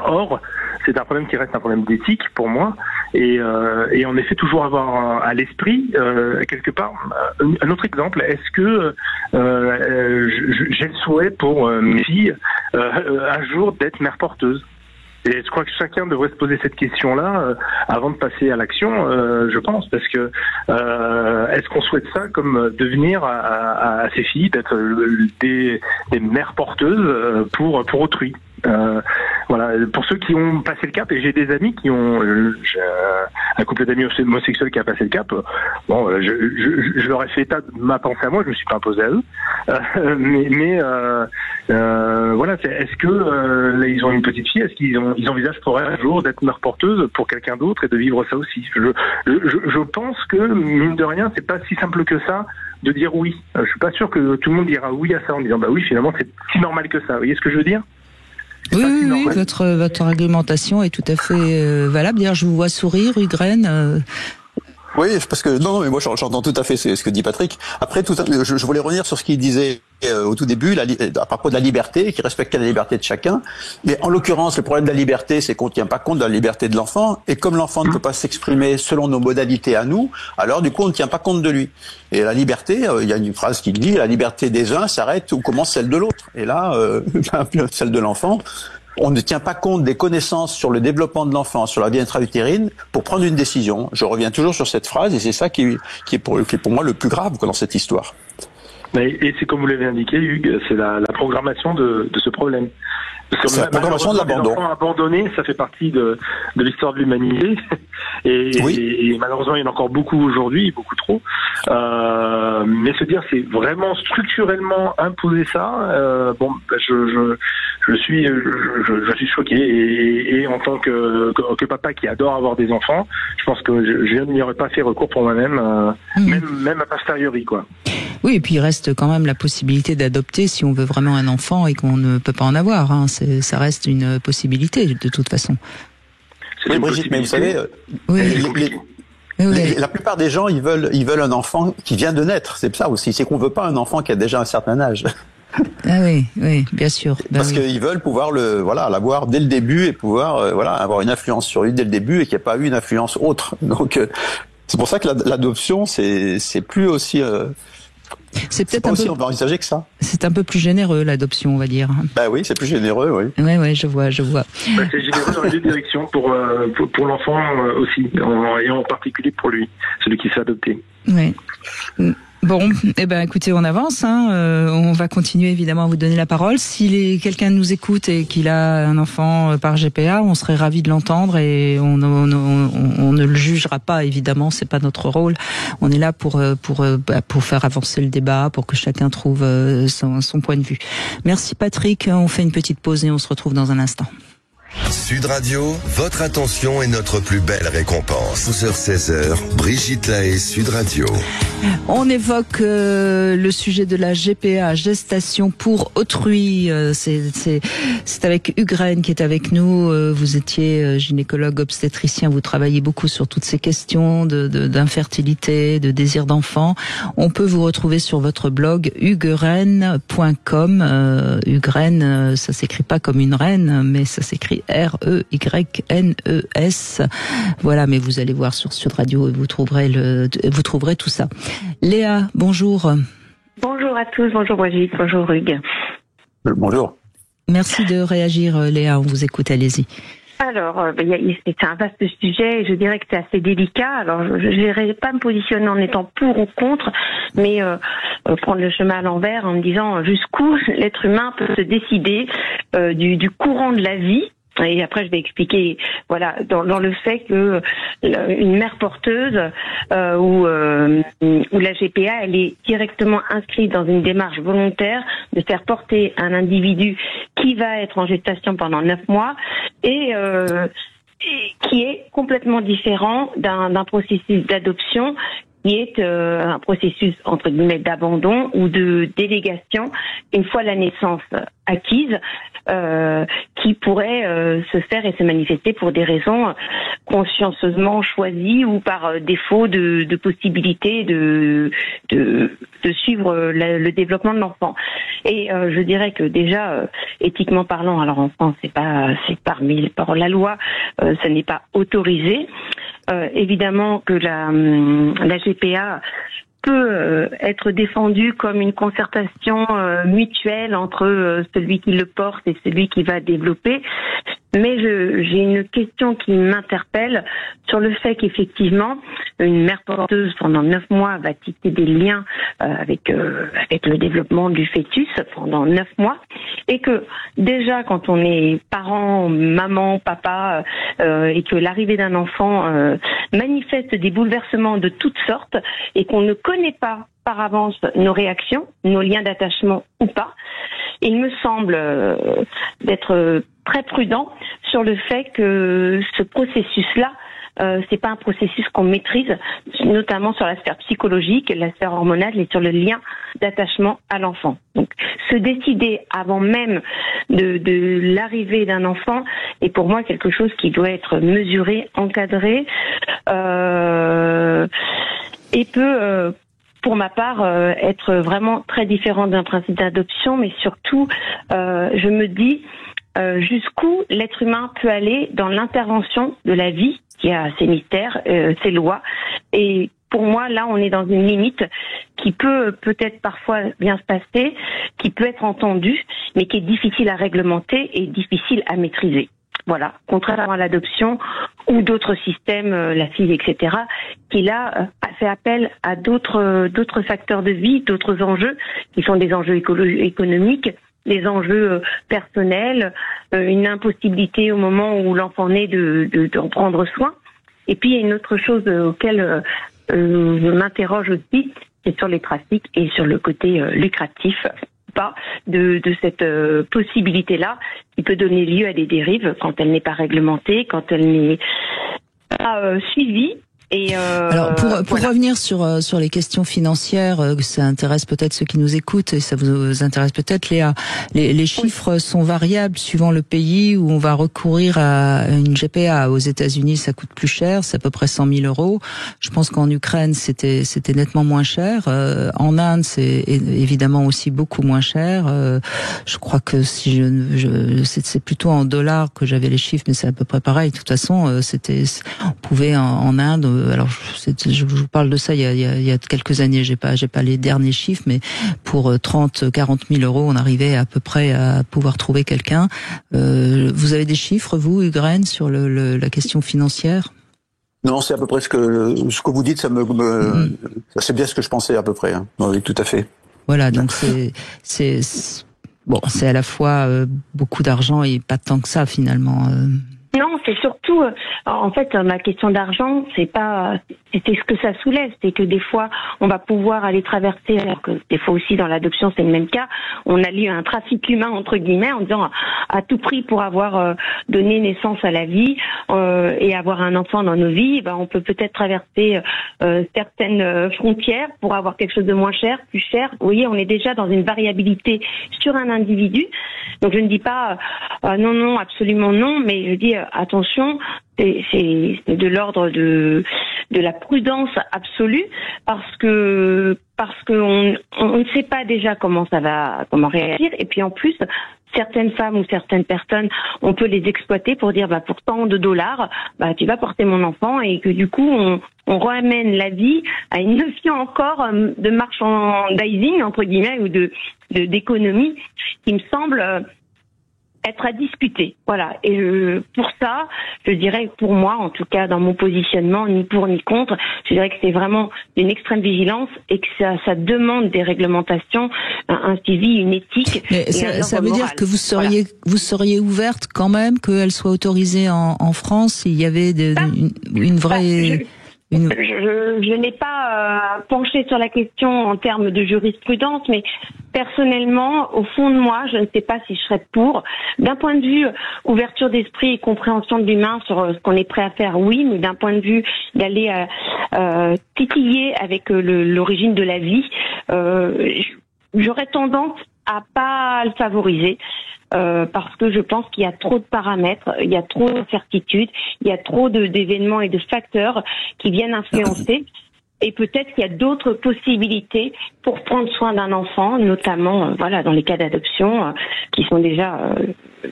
Or, c'est un problème qui reste un problème d'éthique pour moi, et en effet toujours avoir à l'esprit quelque part un autre exemple. Est-ce que j'ai le souhait pour mes filles un jour d'être mère porteuse? Et je crois que chacun devrait se poser cette question-là avant de passer à l'action, je pense, parce que est-ce qu'on souhaite ça comme devenir à ses filles d'être des mères porteuses pour autrui? Voilà, pour ceux qui ont passé le cap, et j'ai des amis qui ont un couple d'amis homosexuels qui a passé le cap. Bon, je leur ai fait état de ma pensée à moi, je me suis pas imposé à eux, mais voilà, est-ce que là, ils ont une petite fille, est-ce qu'ils envisagent pour elle un jour d'être mère porteuse pour quelqu'un d'autre et de vivre ça aussi? Je pense que mine de rien, c'est pas si simple que ça de dire oui. Je suis pas sûr que tout le monde dira oui à ça en disant oui, finalement c'est si normal que ça. Vous voyez ce que je veux dire?
Oui, votre argumentation est tout à fait valable. D'ailleurs, je vous vois sourire, Ugraine.
Oui, parce que non, mais moi j'entends tout à fait ce que dit Patrick. Après, je voulais revenir sur ce qu'il disait au tout début, à propos de la liberté, qui respecte la liberté de chacun. Mais en l'occurrence, le problème de la liberté, c'est qu'on ne tient pas compte de la liberté de l'enfant. Et comme l'enfant ne peut pas s'exprimer selon nos modalités à nous, alors du coup, on ne tient pas compte de lui. Et la liberté, il y a une phrase qui dit, la liberté des uns s'arrête où commence celle de l'autre. Et là, celle de l'enfant. On ne tient pas compte des connaissances sur le développement de l'enfant, sur la vie intra-utérine, pour prendre une décision. Je reviens toujours sur cette phrase, et c'est ça qui est pour moi le plus grave dans cette histoire.
Et c'est comme vous l'avez indiqué, Hugues, c'est la programmation de ce problème.
C'est la programmation de l'abandon.
Les enfants abandonnés, ça fait partie de l'histoire de l'humanité. Et malheureusement, il y en a encore beaucoup aujourd'hui, beaucoup trop. Mais se dire, c'est vraiment structurellement imposer ça. Je suis choqué. Et en tant que papa qui adore avoir des enfants, je pense que je n'y aurais pas fait recours pour moi-même, même a posteriori, quoi.
Oui, et puis il reste quand même la possibilité d'adopter si on veut vraiment un enfant et qu'on ne peut pas en avoir. Hein. Ça reste une possibilité de toute façon.
Oui, Brigitte, mais vous savez, la plupart des gens, ils veulent un enfant qui vient de naître. C'est ça aussi, c'est qu'on veut pas un enfant qui a déjà un certain âge.
Ah oui, bien sûr.
Parce qu'ils veulent pouvoir l'avoir dès le début et pouvoir avoir une influence sur lui dès le début et qu'il n'y ait pas eu une influence autre. Donc c'est pour ça que l'adoption c'est plus aussi
c'est peut-être
on va envisager que ça.
C'est un peu plus généreux l'adoption, on va dire.
Bah oui, c'est plus généreux, oui.
Oui, je vois.
C'est généreux dans les deux directions pour l'enfant aussi, et en particulier pour lui, celui qui s'est adopté.
Oui. Bon, écoutez, on avance. On va continuer évidemment à vous donner la parole. Si quelqu'un nous écoute et qu'il a un enfant par GPA, on serait ravis de l'entendre et on ne le jugera pas. Évidemment, c'est pas notre rôle. On est là pour faire avancer le débat, pour que chacun trouve son point de vue. Merci Patrick. On fait une petite pause et on se retrouve dans un instant.
Sud Radio, votre attention est notre plus belle récompense. 12h-16h, Brigitte Lahaie, Sud Radio.
On évoque le sujet de la GPA, gestation pour autrui. C'est avec Ugraine qui est avec nous. Vous étiez gynécologue obstétricien. Vous travaillez beaucoup sur toutes ces questions d'infertilité, de désir d'enfant. On peut vous retrouver sur votre blog ugraine.com. Ugraine, ça s'écrit pas comme une reine, mais ça s'écrit REYNES. Voilà, mais vous allez voir sur Sud Radio et vous trouverez tout ça. Léa, bonjour.
Bonjour à tous, bonjour Brigitte, bonjour Hugues.
Bonjour.
Merci de réagir Léa, on vous écoute, allez-y.
Alors, c'est un vaste sujet et je dirais que c'est assez délicat. Alors, je n'irai pas me positionner en étant pour ou contre, mais prendre le chemin à l'envers en me disant jusqu'où l'être humain peut se décider du courant de la vie. Et après, je vais expliquer, dans le fait que une mère porteuse ou la GPA, elle est directement inscrite dans une démarche volontaire de faire porter un individu qui va être en gestation pendant 9 mois et qui est complètement différent d'un processus d'adoption qui est un processus entre guillemets d'abandon ou de délégation une fois la naissance acquise, qui pourrait se faire et se manifester pour des raisons consciencieusement choisies ou par défaut de possibilité de suivre le développement de l'enfant. Et je dirais que déjà éthiquement parlant, alors en France c'est par la loi, ça n'est pas autorisé. Évidemment que la GPA peut être défendue comme une concertation mutuelle entre celui qui le porte et celui qui va développer. Mais j'ai une question qui m'interpelle sur le fait qu'effectivement, une mère porteuse pendant 9 mois va tisser des liens avec le développement du fœtus pendant 9 mois et que déjà quand on est parent, maman, papa et que l'arrivée d'un enfant manifeste des bouleversements de toutes sortes et qu'on ne connaît pas par avance nos réactions, nos liens d'attachement ou pas, il me semble d'être très prudent sur le fait que ce processus-là c'est pas un processus qu'on maîtrise, notamment sur la sphère psychologique, la sphère hormonale et sur le lien d'attachement à l'enfant. Donc, se décider avant même de l'arrivée d'un enfant est pour moi quelque chose qui doit être mesuré, encadré, et peut, pour ma part, être vraiment très différent d'un principe d'adoption, mais surtout, je me dis jusqu'où l'être humain peut aller dans l'intervention de la vie, qui a ses mystères, ses lois, et pour moi, là, on est dans une limite qui peut-être parfois bien se passer, qui peut être entendue, mais qui est difficile à réglementer et difficile à maîtriser. Voilà, contrairement à l'adoption ou d'autres systèmes, la FIV, etc., qui là fait appel à d'autres facteurs de vie, d'autres enjeux, qui sont des enjeux économiques, des enjeux personnels, une impossibilité au moment où l'enfant naît de en prendre soin. Et puis il y a une autre chose auquel je m'interroge aussi, c'est sur les trafics et sur le côté lucratif pas de cette possibilité-là qui peut donner lieu à des dérives quand elle n'est pas réglementée, quand elle n'est pas suivie. Et
alors pour revenir sur les questions financières, ça intéresse peut-être ceux qui nous écoutent et ça vous intéresse peut-être, Léa. Les chiffres sont variables suivant le pays où on va recourir à une GPA. Aux États-Unis, ça coûte plus cher, c'est à peu près 100 000 €. Je pense qu'en Ukraine, c'était nettement moins cher. En Inde, c'est évidemment aussi beaucoup moins cher. Je crois que si c'est plutôt en dollars que j'avais les chiffres, mais c'est à peu près pareil. De toute façon, on pouvait en Inde. Alors, je vous parle de ça il y a quelques années. J'ai pas les derniers chiffres, mais pour 30-40 000 €, on arrivait à peu près à pouvoir trouver quelqu'un. Vous avez des chiffres, vous, Ugren, sur la question financière?
Non, c'est à peu près ce que vous dites. C'est bien ce que je pensais à peu près. Hein. Oui, tout à fait.
Voilà, donc c'est à la fois beaucoup d'argent et pas tant que ça finalement.
Non, c'est surtout, en fait, la question d'argent, c'est ce que ça soulève, c'est que des fois, on va pouvoir aller traverser, alors que des fois aussi dans l'adoption, c'est le même cas, on a lieu à un trafic humain, entre guillemets, en disant à tout prix pour avoir donné naissance à la vie et avoir un enfant dans nos vies, on peut peut-être traverser certaines frontières pour avoir quelque chose de moins cher, plus cher. Vous voyez, on est déjà dans une variabilité sur un individu. Donc je ne dis pas non, absolument non, mais je dis attention, c'est de l'ordre de la prudence absolue parce que on ne sait pas déjà comment réagir, et puis en plus certaines femmes ou certaines personnes, on peut les exploiter pour dire pour tant de dollars, tu vas porter mon enfant, et que du coup on ramène la vie à une notion encore de merchandising entre guillemets ou d'économie qui me semble être à discuter. Voilà. Et pour ça, je dirais, pour moi, en tout cas, dans mon positionnement, ni pour ni contre, je dirais que c'est vraiment une extrême vigilance et que ça demande des réglementations, un suivi, une éthique.
Mais ça veut dire que vous seriez ouverte quand même qu'elle soit autorisée en France s'il y avait une vraie...
Je n'ai pas penché sur la question en termes de jurisprudence, mais personnellement, au fond de moi, je ne sais pas si je serais pour. D'un point de vue ouverture d'esprit et compréhension de l'humain sur ce qu'on est prêt à faire, oui, mais d'un point de vue d'aller titiller avec l'origine de la vie, j'aurais tendance à pas le favoriser. Parce que je pense qu'il y a trop de paramètres, il y a trop d'incertitudes, il y a trop d'événements et de facteurs qui viennent influencer. Et peut-être qu'il y a d'autres possibilités pour prendre soin d'un enfant, notamment dans les cas d'adoption qui sont déjà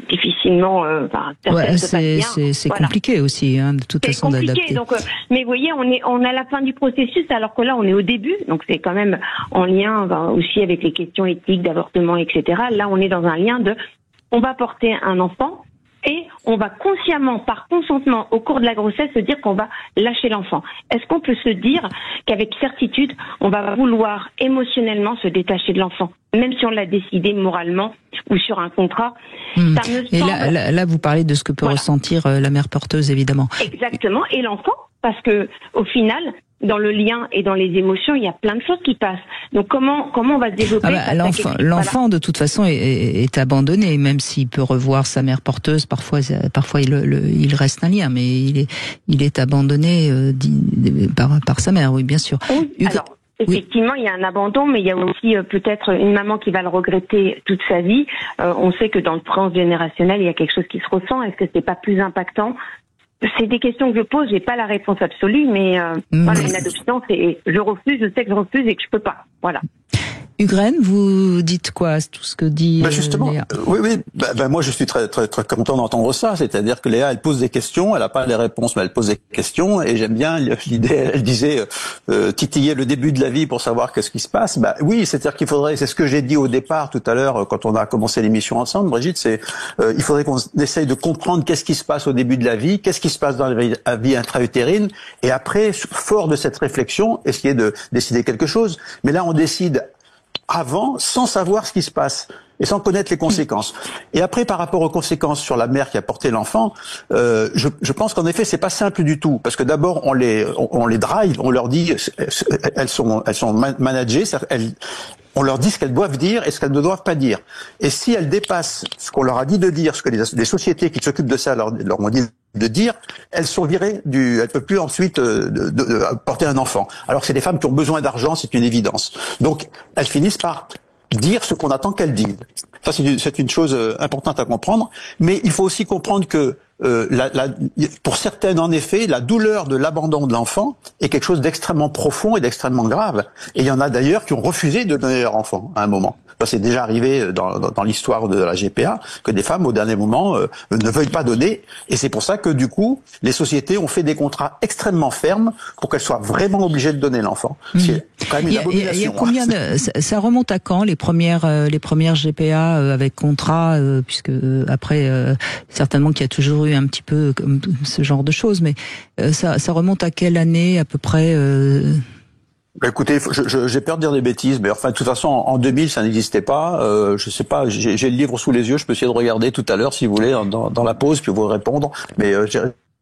difficilement.
C'est compliqué aussi, de toute façon d'adapter.
Donc, mais vous voyez, on est à la fin du processus, alors que là on est au début, donc c'est quand même en lien aussi avec les questions éthiques d'avortement, etc. Là, on est dans un lien on va porter un enfant. Et on va consciemment, par consentement, au cours de la grossesse, se dire qu'on va lâcher l'enfant. Est-ce qu'on peut se dire qu'avec certitude, on va vouloir émotionnellement se détacher de l'enfant, même si on l'a décidé moralement ou sur un contrat? Ça me
Et
semble...
là, vous parlez de ce que peut ressentir la mère porteuse, évidemment.
Exactement, et l'enfant, parce que au final, dans le lien et dans les émotions, il y a plein de choses qui passent. Donc comment on va se développer?
L'enfant de toute façon est abandonné, même s'il peut revoir sa mère porteuse. Parfois il reste un lien, mais il est abandonné par sa mère. Oui, bien sûr.
Oui, alors, effectivement, il y a un abandon, mais il y a aussi peut-être une maman qui va le regretter toute sa vie. On sait que dans le transgénérationnel, il y a quelque chose qui se ressent. Est-ce que c'est pas plus impactant? C'est des questions que je pose, j'ai pas la réponse absolue, mais voilà, une adoption, c'est je refuse, je sais que je refuse et que je peux pas. Voilà.
Ugraine, vous dites quoi, tout ce que dit
justement,
Léa?
Oui. Moi, je suis très content d'entendre ça. C'est-à-dire que Léa, elle pose des questions, elle n'a pas les réponses, mais elle pose des questions. Et j'aime bien l'idée. Elle disait titiller le début de la vie pour savoir qu'est-ce qui se passe. Oui, c'est-à-dire qu'il faudrait. C'est ce que j'ai dit au départ tout à l'heure quand on a commencé l'émission ensemble, Brigitte. C'est il faudrait qu'on essaye de comprendre qu'est-ce qui se passe au début de la vie, qu'est-ce qui se passe dans la vie intra-utérine, et après, fort de cette réflexion, essayer de décider quelque chose. Mais là, on décide avant, sans savoir ce qui se passe et sans connaître les conséquences. Et après, par rapport aux conséquences sur la mère qui a porté l'enfant, je pense qu'en effet, c'est pas simple du tout, parce que d'abord on les drive, on leur dit, elles sont managées, on leur dit ce qu'elles doivent dire et ce qu'elles ne doivent pas dire. Et si elles dépassent ce qu'on leur a dit de dire, ce que les sociétés qui s'occupent de ça leur ont dit de dire, elles sont virées elles peuvent plus ensuite de porter un enfant. Alors c'est des femmes qui ont besoin d'argent, c'est une évidence. Donc elles finissent par dire ce qu'on attend qu'elles disent. Ça c'est une chose importante à comprendre, mais il faut aussi comprendre que pour certaines, en effet, la douleur de l'abandon de l'enfant est quelque chose d'extrêmement profond et d'extrêmement grave. Et il y en a d'ailleurs qui ont refusé de donner leur enfant à un moment. Ça c'est déjà arrivé dans l'histoire de la GPA, que des femmes, au dernier moment, ne veuillent pas donner. Et c'est pour ça que, du coup, les sociétés ont fait des contrats extrêmement fermes pour qu'elles soient vraiment obligées de donner l'enfant. C'est quand même une abomination.
Il y a combien ça remonte à quand, les premières GPA avec contrat, puisque après, certainement qu'il y a toujours eu un petit peu comme ce genre de choses, mais ça remonte à quelle année à peu près
Écoutez, j'ai peur de dire des bêtises, mais enfin, de toute façon, en 2000, ça n'existait pas. Je sais pas, j'ai le livre sous les yeux, je peux essayer de regarder tout à l'heure, si vous voulez, dans la pause, puis vous répondre. Mais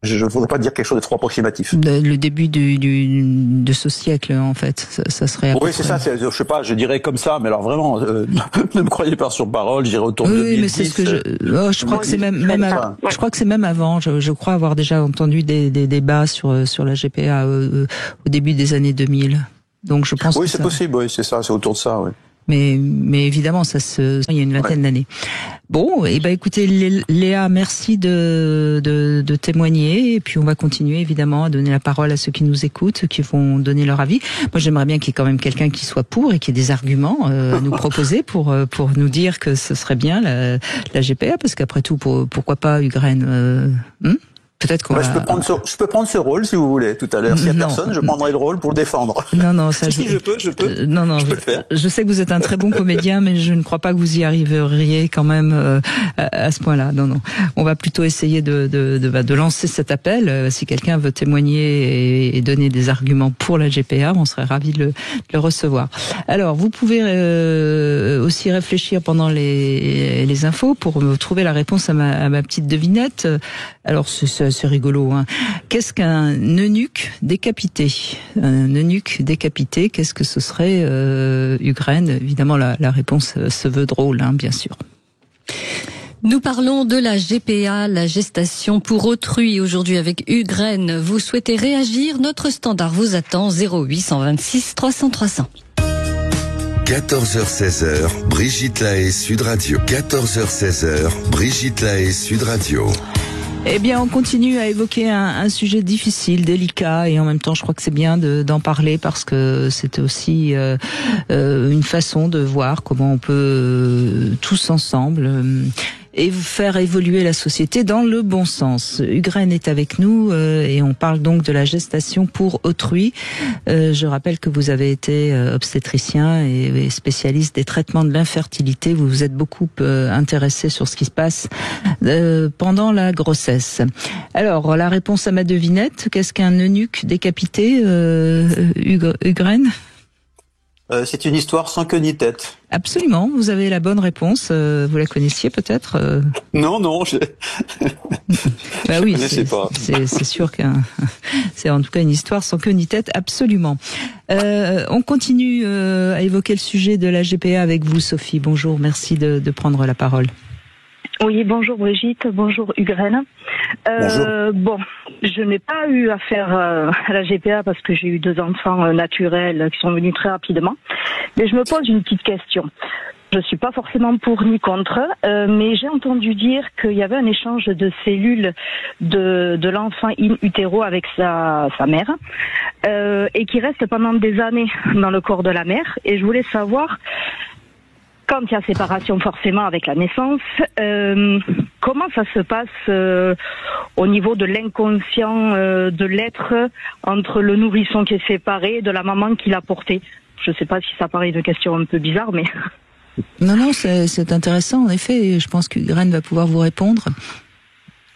je ne voudrais pas dire quelque chose de trop approximatif.
Le début de ce siècle, en fait, ça serait.
Oui, c'est ça. Je sais pas, je dirais comme ça, mais alors vraiment, ne me croyez pas sur parole. Je dirais autour de 2010.
Oui, mais c'est ce que je crois que c'est même avant. Je crois que c'est même avant. Je crois avoir déjà entendu des débats sur la GPA au début des années 2000. Donc je pense.
Oui, c'est possible. Oui, c'est ça. C'est autour de ça. Oui.
Mais évidemment, il y a une vingtaine d'années. Bon, et écoutez, Léa, merci de témoigner, et puis on va continuer évidemment à donner la parole à ceux qui nous écoutent, qui vont donner leur avis. Moi, j'aimerais bien qu'il y ait quand même quelqu'un qui soit pour et qui ait des arguments à nous proposer pour nous dire que ce serait bien la GPA, parce qu'après tout, pourquoi pas Ugraine Peut-être qu'on
je peux prendre ce rôle si vous voulez tout à l'heure. S'il y a personne, je prendrai le rôle pour le défendre.
Non, ça
si je peux.
Je peux le faire. Je sais que vous êtes un très bon comédien, mais je ne crois pas que vous y arriveriez quand même à ce point-là. Non. On va plutôt essayer de lancer cet appel. Si quelqu'un veut témoigner et donner des arguments pour la GPA, on serait ravis de le recevoir. Alors, vous pouvez aussi réfléchir pendant les infos pour trouver la réponse à ma petite devinette. Alors, c'est rigolo, hein. Qu'est-ce qu'un eunuque décapité? Un eunuque décapité, qu'est-ce que ce serait, Ugraine? Évidemment, la réponse se veut drôle, hein, bien sûr.
Nous parlons de la GPA, la gestation pour autrui, aujourd'hui avec Ugraine. Vous souhaitez réagir? Notre standard vous attend, 0826 300 300.
14h-16h, Brigitte Lahaie, Sud Radio. 14h-16h, Brigitte Lahaie, Sud Radio.
Eh bien, on continue à évoquer un sujet difficile, délicat, et en même temps, je crois que c'est bien d'en parler parce que c'est aussi une façon de voir comment on peut tous ensemble et faire évoluer la société dans le bon sens. Ugraine est avec nous et on parle donc de la gestation pour autrui. Je rappelle que vous avez été obstétricien et spécialiste des traitements de l'infertilité. Vous vous êtes beaucoup intéressé sur ce qui se passe pendant la grossesse. Alors, la réponse à ma devinette, qu'est-ce qu'un eunuque décapité, Ugraine ?
c'est une histoire sans queue ni tête.
Absolument, vous avez la bonne réponse. Vous la connaissiez peut-être
Non,
bah oui, c'est sûr que c'est en tout cas une histoire sans queue ni tête, absolument. On continue à évoquer le sujet de la GPA avec vous, Sophie. Bonjour, merci de prendre la parole.
Oui, bonjour Brigitte, bonjour Ugraine. Bon, je n'ai pas eu affaire à la GPA parce que j'ai eu 2 enfants naturels qui sont venus très rapidement. Mais je me pose une petite question. Je suis pas forcément pour ni contre, mais j'ai entendu dire qu'il y avait un échange de cellules de l'enfant in utero avec sa mère et qui reste pendant des années dans le corps de la mère. Et je voulais savoir, quand il y a séparation forcément avec la naissance, comment ça se passe au niveau de l'inconscient de l'être entre le nourrisson qui est séparé de la maman qui l'a porté? Je ne sais pas si ça paraît une question un peu bizarre, mais...
Non, c'est intéressant, en effet. Je pense que Ugraine va pouvoir vous répondre.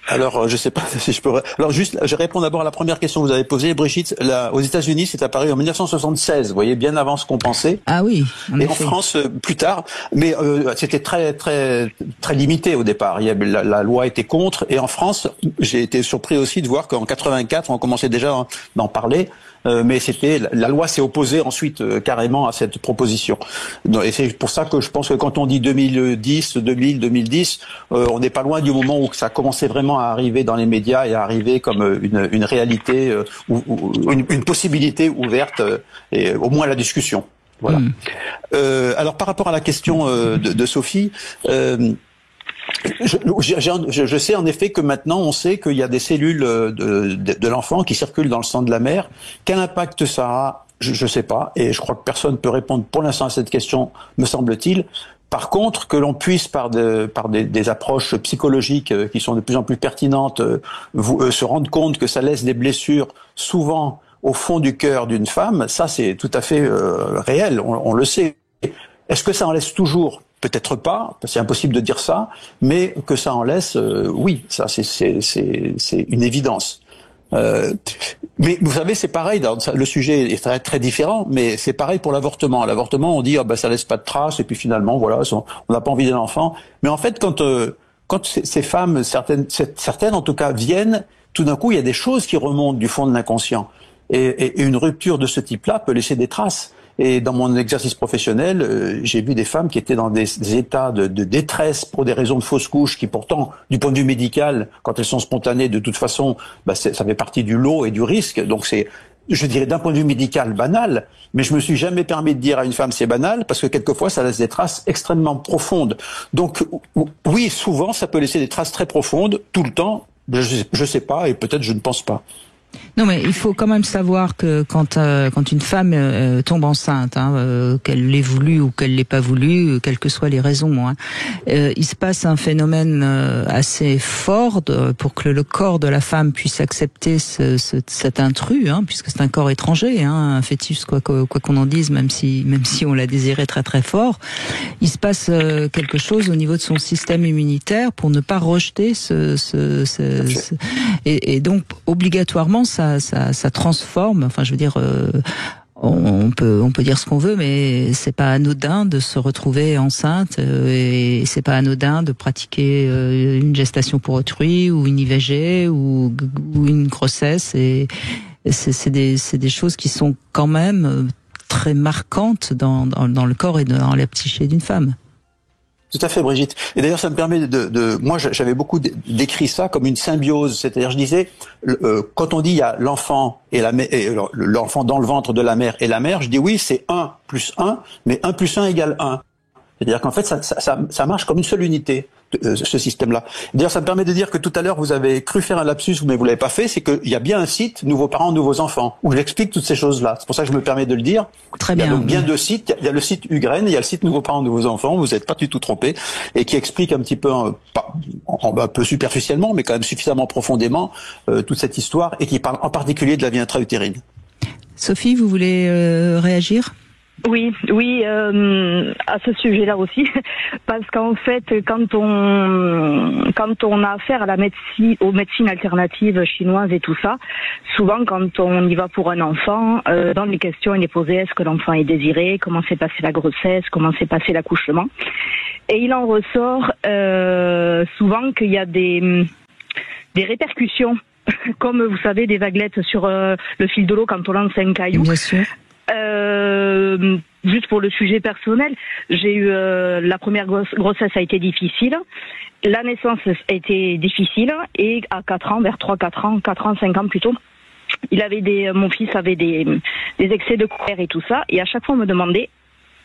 Alors, je sais pas si je peux... Alors, juste, je réponds d'abord à la première question que vous avez posée, Brigitte. Aux États-Unis, c'est apparu en 1976. Vous voyez, bien avant ce qu'on pensait.
Ah oui.
Et en France, plus tard. Mais c'était très limité au départ. La loi était contre. Et en France, j'ai été surpris aussi de voir qu'en 84, on commençait déjà d'en parler. Mais la loi s'est opposée ensuite carrément à cette proposition. Et c'est pour ça que je pense que quand on dit 2010, on n'est pas loin du moment où ça commençait vraiment à arriver dans les médias et à arriver comme une réalité ou une possibilité ouverte et au moins à la discussion. Voilà. Alors par rapport à la question de Sophie. Je sais en effet que maintenant on sait qu'il y a des cellules de l'enfant qui circulent dans le sang de la mère. Quel impact ça a? Je sais pas, et je crois que personne ne peut répondre pour l'instant à cette question, me semble-t-il. Par contre, que l'on puisse par des approches psychologiques qui sont de plus en plus pertinentes, se rendre compte que ça laisse des blessures souvent au fond du cœur d'une femme, ça c'est tout à fait réel, on le sait. Est-ce que ça en laisse toujours? Peut-être pas, c'est impossible de dire ça, mais que ça en laisse, oui, ça c'est une évidence. Mais vous savez, c'est pareil, le sujet est très, très différent, mais c'est pareil pour l'avortement. L'avortement, on dit ça laisse pas de traces, et puis finalement, voilà, on n'a pas envie d'un enfant. Mais en fait, quand ces femmes, certaines en tout cas, viennent, tout d'un coup, il y a des choses qui remontent du fond de l'inconscient. Et une rupture de ce type-là peut laisser des traces. Et dans mon exercice professionnel, j'ai vu des femmes qui étaient dans des états de détresse pour des raisons de fausse couche qui pourtant, du point de vue médical, quand elles sont spontanées, de toute façon, ça fait partie du lot et du risque. Donc c'est, je dirais d'un point de vue médical, banal, mais je me suis jamais permis de dire à une femme c'est banal parce que quelquefois ça laisse des traces extrêmement profondes. Donc oui, souvent ça peut laisser des traces très profondes, tout le temps, je sais pas et peut-être je ne pense pas.
Non, mais il faut quand même savoir que quand une femme tombe enceinte, qu'elle l'ait voulu ou qu'elle l'ait pas voulu, quelles que soient les raisons, il se passe un phénomène assez fort pour que le corps de la femme puisse accepter cet intrus, puisque c'est un corps étranger, un fœtus, quoi qu'on en dise, même si on l'a désiré très très fort. Il se passe quelque chose au niveau de son système immunitaire pour ne pas rejeter et donc obligatoirement ça transforme. Enfin, je veux dire, on peut dire ce qu'on veut, mais c'est pas anodin de se retrouver enceinte et c'est pas anodin de pratiquer une gestation pour autrui ou une IVG ou une grossesse. Et c'est des choses qui sont quand même très marquantes dans le corps et dans la psyché d'une femme.
Tout à fait, Brigitte. Et d'ailleurs, ça me permet moi, j'avais beaucoup décrit ça comme une symbiose. C'est-à-dire, je disais, quand on dit il y a l'enfant et l'enfant dans le ventre de la mère et la mère, je dis oui, c'est 1 plus 1, mais 1 plus 1 égale 1. C'est-à-dire qu'en fait, ça marche comme une seule unité, ce système-là. D'ailleurs, ça me permet de dire que tout à l'heure, vous avez cru faire un lapsus, mais vous l'avez pas fait, c'est qu'il y a bien un site, Nouveaux parents, nouveaux enfants, où j'explique toutes ces choses-là. C'est pour ça que je me permets de le dire.
Très bien.
Il y a donc bien 2 sites. Il y a le site Ugraine, il y a le site Nouveaux parents, nouveaux enfants, vous n'êtes pas du tout trompé, et qui explique un petit peu, un peu superficiellement, mais quand même suffisamment profondément, toute cette histoire, et qui parle en particulier de la vie intra-utérine.
Sophie, vous voulez réagir ?
Oui, à ce sujet-là aussi, parce qu'en fait, quand on a affaire à la médecine, aux médecines alternatives chinoises et tout ça, souvent quand on y va pour un enfant, dans les questions il est posé est-ce que l'enfant est désiré, comment s'est passée la grossesse, comment s'est passé l'accouchement, et il en ressort souvent qu'il y a des répercussions, comme vous savez des vaguelettes sur le fil de l'eau quand on lance un caillou.
Bien sûr.
Juste pour le sujet personnel, j'ai eu la première grossesse a été difficile, la naissance a été difficile et à 4 ans, vers 5 ans plutôt, mon fils avait des excès de colère et tout ça, et à chaque fois on me demandait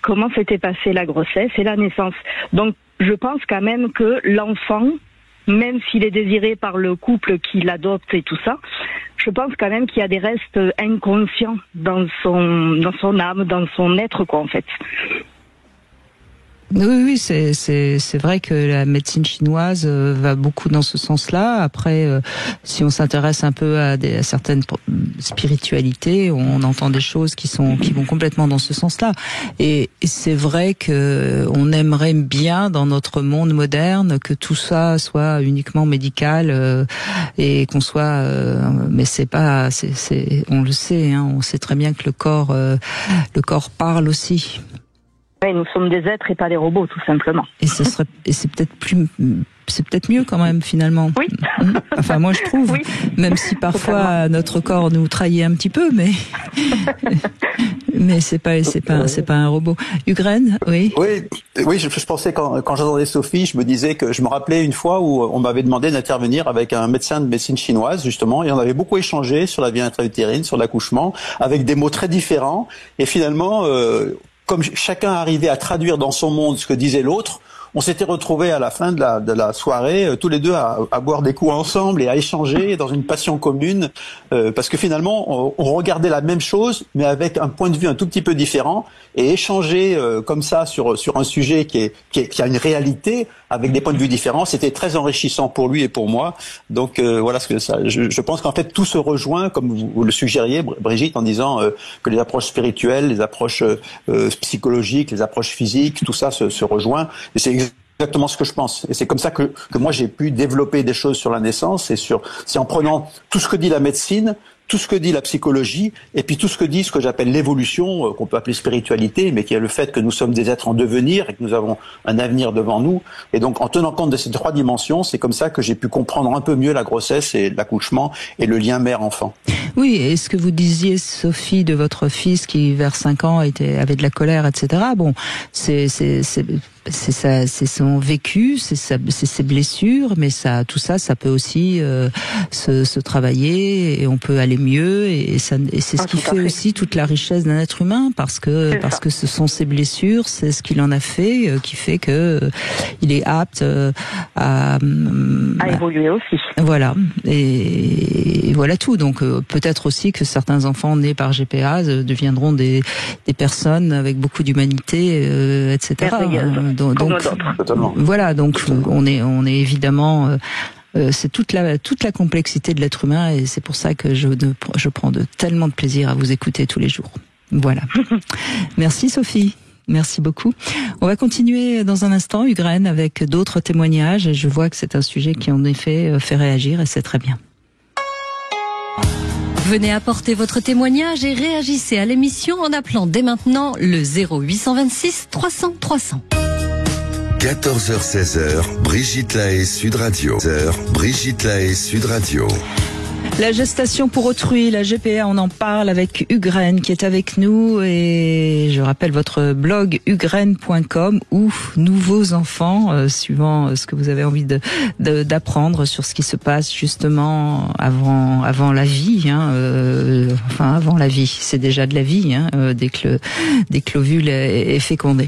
comment s'était passée la grossesse et la naissance. Donc je pense quand même que l'enfant, même s'il est désiré par le couple qui l'adopte et tout ça, je pense quand même qu'il y a des restes inconscients dans son âme, dans son être, quoi, en fait.
Oui, c'est vrai que la médecine chinoise va beaucoup dans ce sens-là. Après, si on s'intéresse un peu à certaines spiritualités, on entend des choses qui vont complètement dans ce sens-là. Et c'est vrai que on aimerait bien dans notre monde moderne que tout ça soit uniquement médical et qu'on soit, mais c'est pas, on le sait, hein, on sait très bien que le corps parle aussi.
Oui, nous sommes des êtres et pas des robots, tout simplement.
Et c'est peut-être mieux quand même finalement.
Oui.
Enfin moi je trouve,
oui.
Même si parfois notre corps nous trahit un petit peu, mais c'est pas un robot. Ukraine, oui.
Oui, je pensais quand j'entendais Sophie, je me disais que je me rappelais une fois où on m'avait demandé d'intervenir avec un médecin de médecine chinoise justement, et on avait beaucoup échangé sur la vie intra-utérine, sur l'accouchement, avec des mots très différents, et finalement comme chacun arrivait à traduire dans son monde ce que disait l'autre, on s'était retrouvés à la fin de la soirée, tous les deux à boire des coups ensemble et à échanger dans une passion commune, parce que finalement on regardait la même chose, mais avec un point de vue un tout petit peu différent, et échanger comme ça sur un sujet qui a une réalité avec des points de vue différents, c'était très enrichissant pour lui et pour moi. Donc voilà ce que ça. Je pense qu'en fait tout se rejoint, comme vous le suggériez, Brigitte, en disant que les approches spirituelles, les approches psychologiques, les approches physiques, tout ça se rejoint. Et c'est exactement ce que je pense. Et c'est comme ça que moi j'ai pu développer des choses sur la naissance, c'est en prenant tout ce que dit la médecine, tout ce que dit la psychologie, et puis tout ce que dit ce que j'appelle l'évolution, qu'on peut appeler spiritualité, mais qui est le fait que nous sommes des êtres en devenir et que nous avons un avenir devant nous. Et donc, en tenant compte de ces 3 dimensions, c'est comme ça que j'ai pu comprendre un peu mieux la grossesse et l'accouchement et le lien mère-enfant.
Oui, et ce que vous disiez, Sophie, de votre fils qui, vers 5 ans, avait de la colère, etc. Bon, c'est son vécu, c'est ses blessures, mais tout ça peut aussi se travailler, et on peut aller mieux, et c'est ce qui fait aussi toute la richesse d'un être humain, parce que ce sont ses blessures, c'est ce qu'il en a fait, qui fait que il est apte à
évoluer aussi.
Voilà, et voilà tout. Donc peut-être aussi que certains enfants nés par GPA deviendront des personnes avec beaucoup d'humanité, etc. Donc voilà, donc on est évidemment c'est toute la complexité de l'être humain, et c'est pour ça que je prends tellement de plaisir à vous écouter tous les jours. Voilà. Merci Sophie. Merci beaucoup. On va continuer dans un instant, Ukraine, avec d'autres témoignages, et je vois que c'est un sujet qui en effet fait réagir, et c'est très bien.
Venez apporter votre témoignage et réagissez à l'émission en appelant dès maintenant le 0826 300 300.
14h-16h, Brigitte Lahaie, Sud Radio. Brigitte Lahaie, Sud Radio.
La gestation pour autrui, la GPA, on en parle avec Ukraine qui est avec nous, et je rappelle votre blog ukraine.com, ou nouveaux enfants, suivant ce que vous avez envie d'apprendre sur ce qui se passe justement avant la vie, enfin avant la vie, c'est déjà de la vie, dès que l'ovule est fécondé.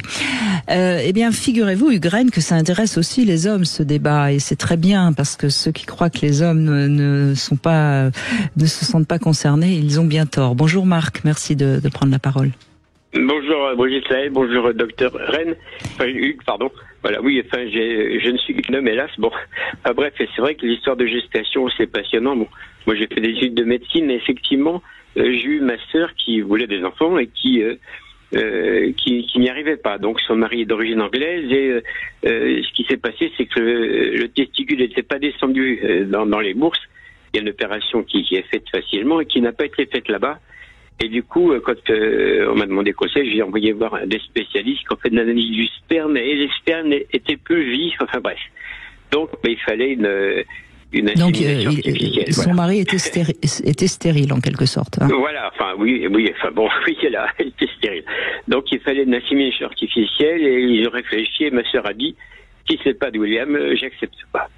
Eh bien, figurez-vous, Ukraine, que ça intéresse aussi les hommes, ce débat, et c'est très bien, parce que ceux qui croient que les hommes ne se sentent pas concernés, ils ont bien tort. Bonjour Marc, merci de prendre la parole.
Bonjour Brigitte Lahaie, bonjour docteur Rennes, Hugues, pardon. Voilà, oui, je ne suis qu'un homme, hélas. Bon, bref, c'est vrai que l'histoire de gestation, c'est passionnant. Bon, moi j'ai fait des études de médecine, et effectivement, j'ai eu ma sœur qui voulait des enfants et qui qui n'y arrivait pas. Donc son mari est d'origine anglaise et ce qui s'est passé, c'est que le testicule n'était pas descendu dans les bourses. Il y a une opération qui est faite facilement et qui n'a pas été faite là-bas. Et du coup, quand on m'a demandé conseil, j'ai envoyé voir des spécialistes qui ont fait une analyse du sperme et les spermes étaient peu vifs. Enfin bref. Donc il fallait une insémination artificielle.
Son mari était stérile en quelque sorte. Hein.
Voilà, oui, elle était stérile. Donc il fallait une insémination artificielle et ils ont réfléchi et ma sœur a dit, si c'est pas de William, j'accepte pas.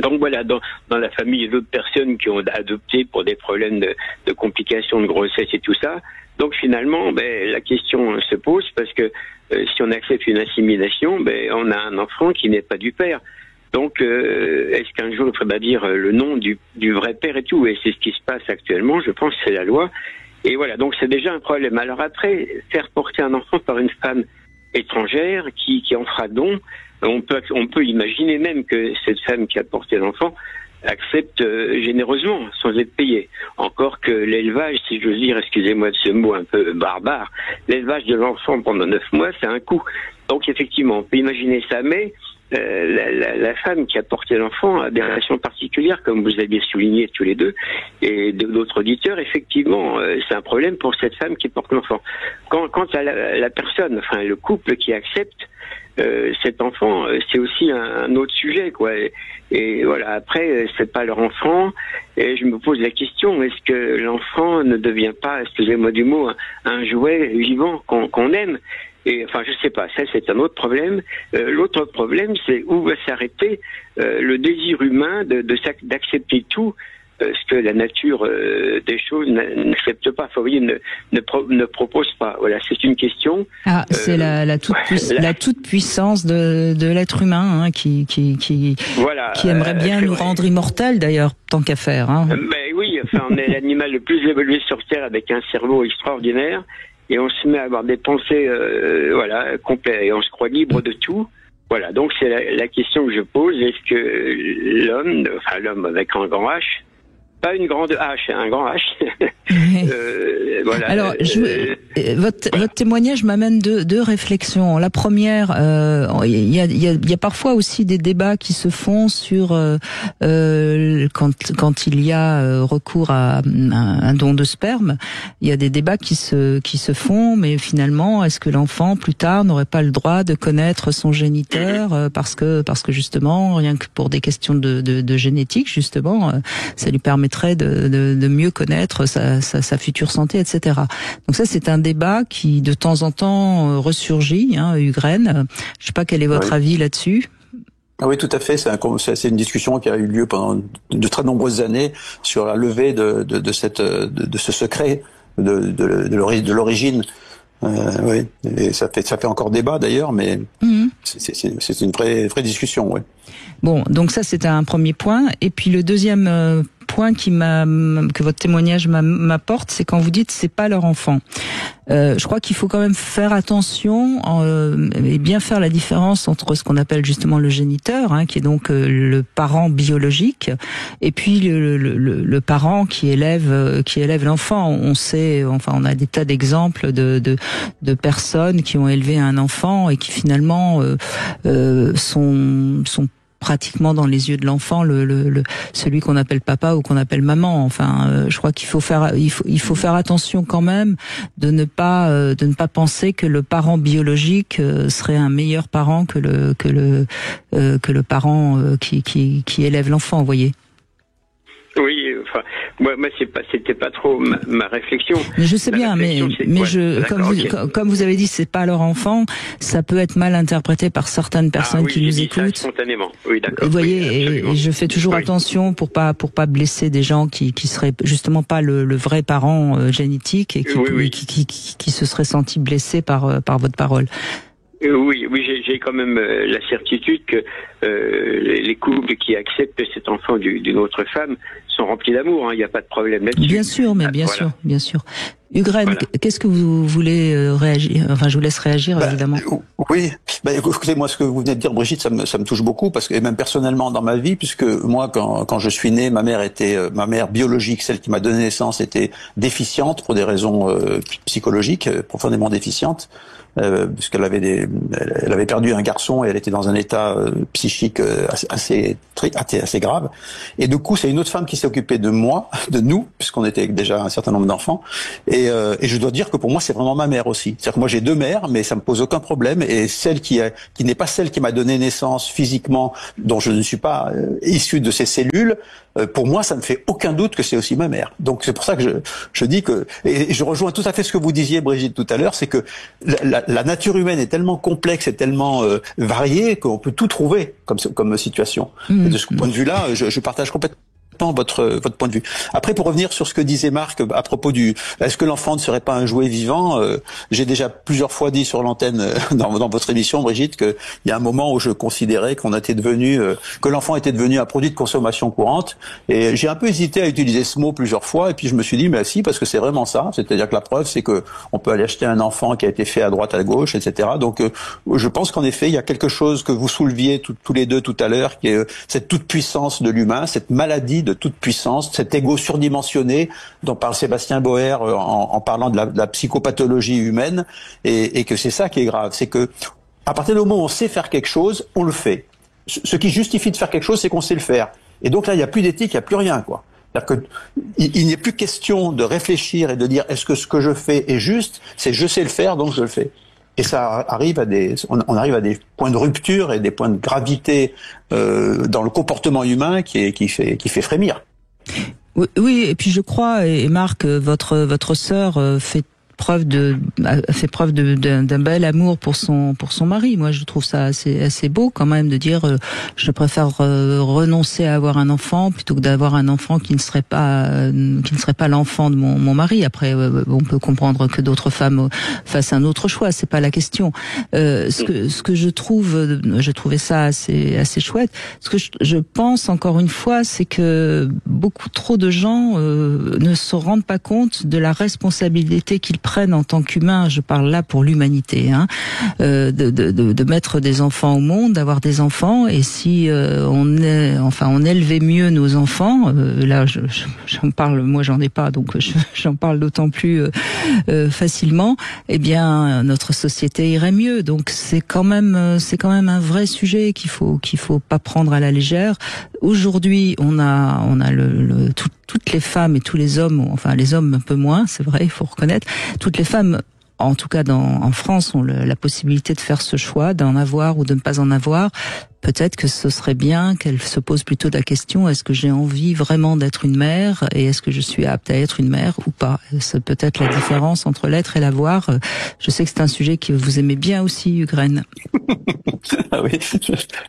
Donc voilà, dans la famille, il y a d'autres personnes qui ont adopté pour des problèmes de complications de grossesse et tout ça. Donc finalement, la question se pose parce que si on accepte une insémination, on a un enfant qui n'est pas du père. Donc, est-ce qu'un jour il faudra dire le nom du vrai père et tout? Et c'est ce qui se passe actuellement, je pense, c'est la loi. Et voilà, donc c'est déjà un problème. Alors après, faire porter un enfant par une femme étrangère qui en fera don, on peut imaginer même que cette femme qui a porté l'enfant accepte généreusement, sans être payée. Encore que l'élevage, si j'ose dire, excusez-moi de ce mot un peu barbare, l'élevage de l'enfant pendant 9 mois, c'est un coût. Donc effectivement, on peut imaginer ça, mais la femme qui a porté l'enfant a des relations particulières, comme vous aviez souligné tous les deux, et d'autres auditeurs, effectivement, c'est un problème pour cette femme qui porte l'enfant. Quant à la personne, enfin le couple qui accepte cet enfant, c'est aussi un autre sujet, quoi. Et voilà, après, c'est pas leur enfant, et je me pose la question, est-ce que l'enfant ne devient pas, excusez-moi du mot, un jouet vivant qu'on aime? Et enfin, je sais pas, ça c'est un autre problème. L'autre problème, c'est où va s'arrêter le désir humain d'accepter tout ce que la nature des choses n'accepte pas. Enfin, vous voyez, ne propose pas. Voilà, c'est une question.
Ah, c'est la toute puissance de l'être humain qui aimerait bien nous rendre immortels d'ailleurs, tant qu'à faire. Hein.
Oui, enfin, on est l'animal le plus évolué sur Terre avec un cerveau extraordinaire. Et on se met à avoir des pensées, complètes, et on se croit libre de tout. Voilà, donc c'est la question que je pose, est-ce que l'homme avec un grand H, pas une grande H, un grand H. Voilà.
Alors, votre témoignage m'amène deux réflexions. La première, il y a parfois aussi des débats qui se font sur quand il y a recours à un don de sperme. Il y a des débats qui se font, mais finalement, est-ce que l'enfant plus tard n'aurait pas le droit de connaître son géniteur parce que justement, rien que pour des questions de génétique, justement, ça lui permettrait de mieux connaître sa future santé, etc. Donc ça, c'est un débat qui, de temps en temps, ressurgit, Ugren. Je sais pas quel est votre avis là-dessus.
Ah oui, tout à fait. C'est une discussion qui a eu lieu pendant de très nombreuses années sur la levée de ce secret de l'origine. Oui, et ça fait encore débat d'ailleurs, mais c'est une vraie discussion. Ouais.
Bon, donc ça c'est un premier point. Et puis le deuxième point que votre témoignage m'apporte, c'est quand vous dites c'est pas leur enfant. Je crois qu'il faut quand même faire attention et bien faire la différence entre ce qu'on appelle justement le géniteur, qui est donc le parent biologique, et puis le parent qui élève l'enfant. On sait, enfin, on a des tas d'exemples de personnes qui ont élevé un enfant et qui finalement sont pratiquement dans les yeux de l'enfant celui qu'on appelle papa ou qu'on appelle maman. Enfin, je crois qu'il faut faire attention quand même de ne pas penser que le parent biologique serait un meilleur parent que le parent qui élève l'enfant, vous voyez.
Oui, enfin, moi c'était pas trop ma réflexion.
Je sais bien, mais comme vous avez dit, c'est pas leur enfant, ça peut être mal interprété par certaines personnes qui nous écoutent.
Spontanément. Oui, d'accord.
Vous voyez, et je fais toujours attention pour pas blesser des gens qui seraient justement pas le vrai parent génétique et qui se seraient sentis blessés par votre parole.
Oui, j'ai quand même la certitude que les couples qui acceptent cet enfant d'une autre femme sont remplis d'amour. Il n'y a pas de problème là-dessus.
Bien sûr, mais bien sûr. Ugraine,
Voilà.
qu'est-ce que vous voulez réagir? Enfin, je vous laisse réagir, évidemment.
Oui, écoutez, moi, ce que vous venez de dire, Brigitte, ça me touche beaucoup, parce que, et même personnellement dans ma vie, puisque moi, quand je suis né, ma mère biologique, celle qui m'a donné naissance, était déficiente pour des raisons psychologiques, profondément déficiente. Puisqu'elle elle avait perdu un garçon et elle était dans un état psychique assez grave. Et du coup, c'est une autre femme qui s'est occupée de moi, de nous, puisqu'on était déjà un certain nombre d'enfants. Et je dois dire que pour moi, c'est vraiment ma mère aussi. C'est-à-dire que moi, j'ai deux mères, mais ça me pose aucun problème. Et celle qui n'est pas celle qui m'a donné naissance physiquement, dont je ne suis pas issu de ces cellules, pour moi, ça ne fait aucun doute que c'est aussi ma mère. Donc c'est pour ça que je dis que, et je rejoins tout à fait ce que vous disiez, Brigitte, tout à l'heure, c'est que la nature humaine est tellement complexe et tellement variée qu'on peut tout trouver comme situation. Et de ce point de vue-là, je partage complètement votre point de vue. Après, pour revenir sur ce que disait Marc à propos est-ce que l'enfant ne serait pas un jouet vivant, j'ai déjà plusieurs fois dit sur l'antenne dans votre émission, Brigitte, qu'il y a un moment où je considérais que l'enfant était devenu un produit de consommation courante, et j'ai un peu hésité à utiliser ce mot plusieurs fois, et puis je me suis dit mais si, parce que c'est vraiment ça, c'est-à-dire que la preuve c'est que on peut aller acheter un enfant qui a été fait à droite, à gauche, etc. Donc je pense qu'en effet il y a quelque chose que vous souleviez tous les deux tout à l'heure, qui est cette toute puissance de l'humain, cette maladie de toute puissance, cet ego surdimensionné dont parle Sébastien Boer en parlant de la psychopathologie humaine, et que c'est ça qui est grave, c'est que à partir du moment où on sait faire quelque chose, on le fait. Ce qui justifie de faire quelque chose, c'est qu'on sait le faire. Et donc là, il n'y a plus d'éthique, il n'y a plus rien, quoi. C'est-à-dire que il n'est plus question de réfléchir et de dire est-ce que ce que je fais est juste, c'est je sais le faire, donc je le fais. Et ça arrive on arrive à des points de rupture et des points de gravité dans le comportement humain qui fait frémir.
Oui, et puis je crois, et Marc, votre sœur a fait preuve d'un bel amour pour son mari. Moi, je trouve ça assez beau quand même de dire je préfère renoncer à avoir un enfant plutôt que d'avoir un enfant qui ne serait pas l'enfant de mon mari. Après, on peut comprendre que d'autres femmes fassent un autre choix, c'est pas la question. Ce que je trouvais ça assez chouette. Ce que je pense encore une fois, c'est que beaucoup trop de gens ne se rendent pas compte de la responsabilité qu'ils prennent en tant qu'humains, je parle là pour l'humanité, de mettre des enfants au monde, d'avoir des enfants, et si on élevait mieux nos enfants, là j'en parle, moi j'en ai pas, donc j'en parle d'autant plus facilement, eh bien notre société irait mieux. Donc c'est quand même un vrai sujet qu'il faut pas prendre à la légère. Aujourd'hui, on a toutes les femmes et tous les hommes, enfin les hommes un peu moins, c'est vrai, il faut reconnaître, toutes les femmes, en tout cas en France, ont la possibilité de faire ce choix, d'en avoir ou de ne pas en avoir. Peut-être que ce serait bien qu'elle se pose plutôt la question, est-ce que j'ai envie vraiment d'être une mère, et est-ce que je suis apte à être une mère ou pas? C'est peut-être la différence entre l'être et l'avoir. Je sais que c'est un sujet que vous aimez bien aussi, Ugraine.
Ah oui,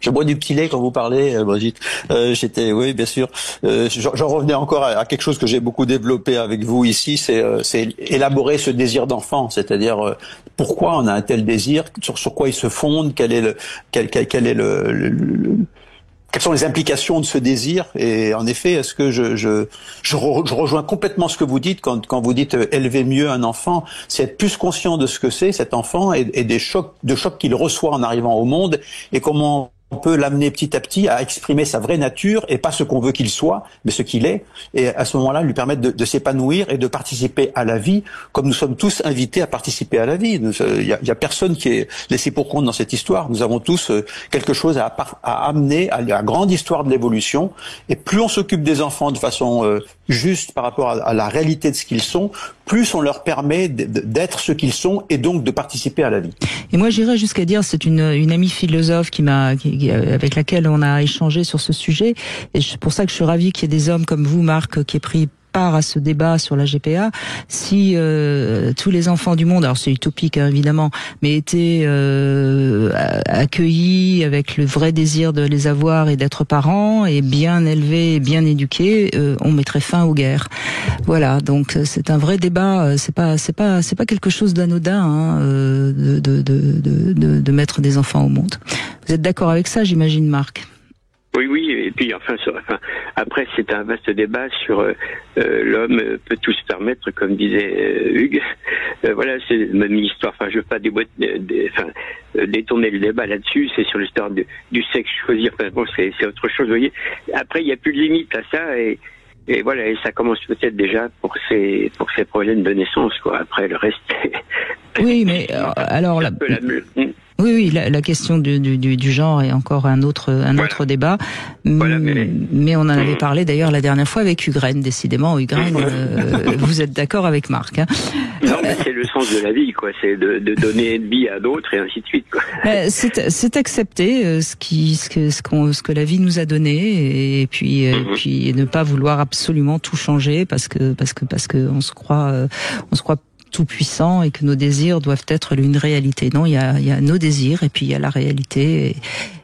je bois du petit lait quand vous parlez, Brigitte. Oui, bien sûr. J'en revenais encore à quelque chose que j'ai beaucoup développé avec vous ici, c'est élaborer ce désir d'enfant, c'est-à-dire pourquoi on a un tel désir, sur quoi il se fonde, quelles sont les implications de ce désir. Et en effet, est-ce que je rejoins complètement ce que vous dites quand vous dites élever mieux un enfant, c'est être plus conscient de ce que c'est cet enfant et des chocs qu'il reçoit en arrivant au monde, et comment on peut l'amener petit à petit à exprimer sa vraie nature, et pas ce qu'on veut qu'il soit, mais ce qu'il est, et à ce moment-là lui permettre de s'épanouir et de participer à la vie, comme nous sommes tous invités à participer à la vie. Il y a personne qui est laissé pour compte dans cette histoire. Nous avons tous quelque chose à amener à la grande histoire de l'évolution, et plus on s'occupe des enfants de façon juste par rapport à la réalité de ce qu'ils sont, plus on leur permet d'être ce qu'ils sont, et donc de participer à la vie.
Et moi j'irais jusqu'à dire, c'est une amie philosophe avec laquelle on a échangé sur ce sujet, et c'est pour ça que je suis ravie qu'il y ait des hommes comme vous, Marc, qui aient pris part à ce débat sur la GPA. Si tous les enfants du monde, alors c'est utopique évidemment, mais étaient accueillis avec le vrai désir de les avoir et d'être parents, et bien élevés et bien éduqués, on mettrait fin aux guerres. Voilà, donc c'est un vrai débat. C'est pas quelque chose d'anodin de mettre des enfants au monde. Vous êtes d'accord avec ça, j'imagine, Marc?
Oui, et puis après c'est un vaste débat sur l'homme peut tout se permettre, comme disait Hugues. Voilà, c'est la même histoire. Enfin, je veux pas détourner le débat là-dessus. C'est sur l'histoire du sexe choisi. Enfin bon, c'est autre chose. Vous voyez. Après, il y a plus de limite à ça et voilà, et ça commence peut-être déjà pour ces problèmes de naissance, quoi. Après, le reste.
Oui, mais alors Oui, la question du genre est encore un autre débat.
Voilà,
mais on en avait parlé d'ailleurs la dernière fois avec Hugues. Décidément, Hugues, vous êtes d'accord avec Marc, hein.
Non, mais c'est le sens de la vie, quoi. C'est de donner vie à d'autres et ainsi de suite, quoi.
C'est accepter ce que la vie nous a donné et puis ne pas vouloir absolument tout changer parce que on se croit tout puissant et que nos désirs doivent être une réalité. Non, il y a nos désirs et puis il y a la réalité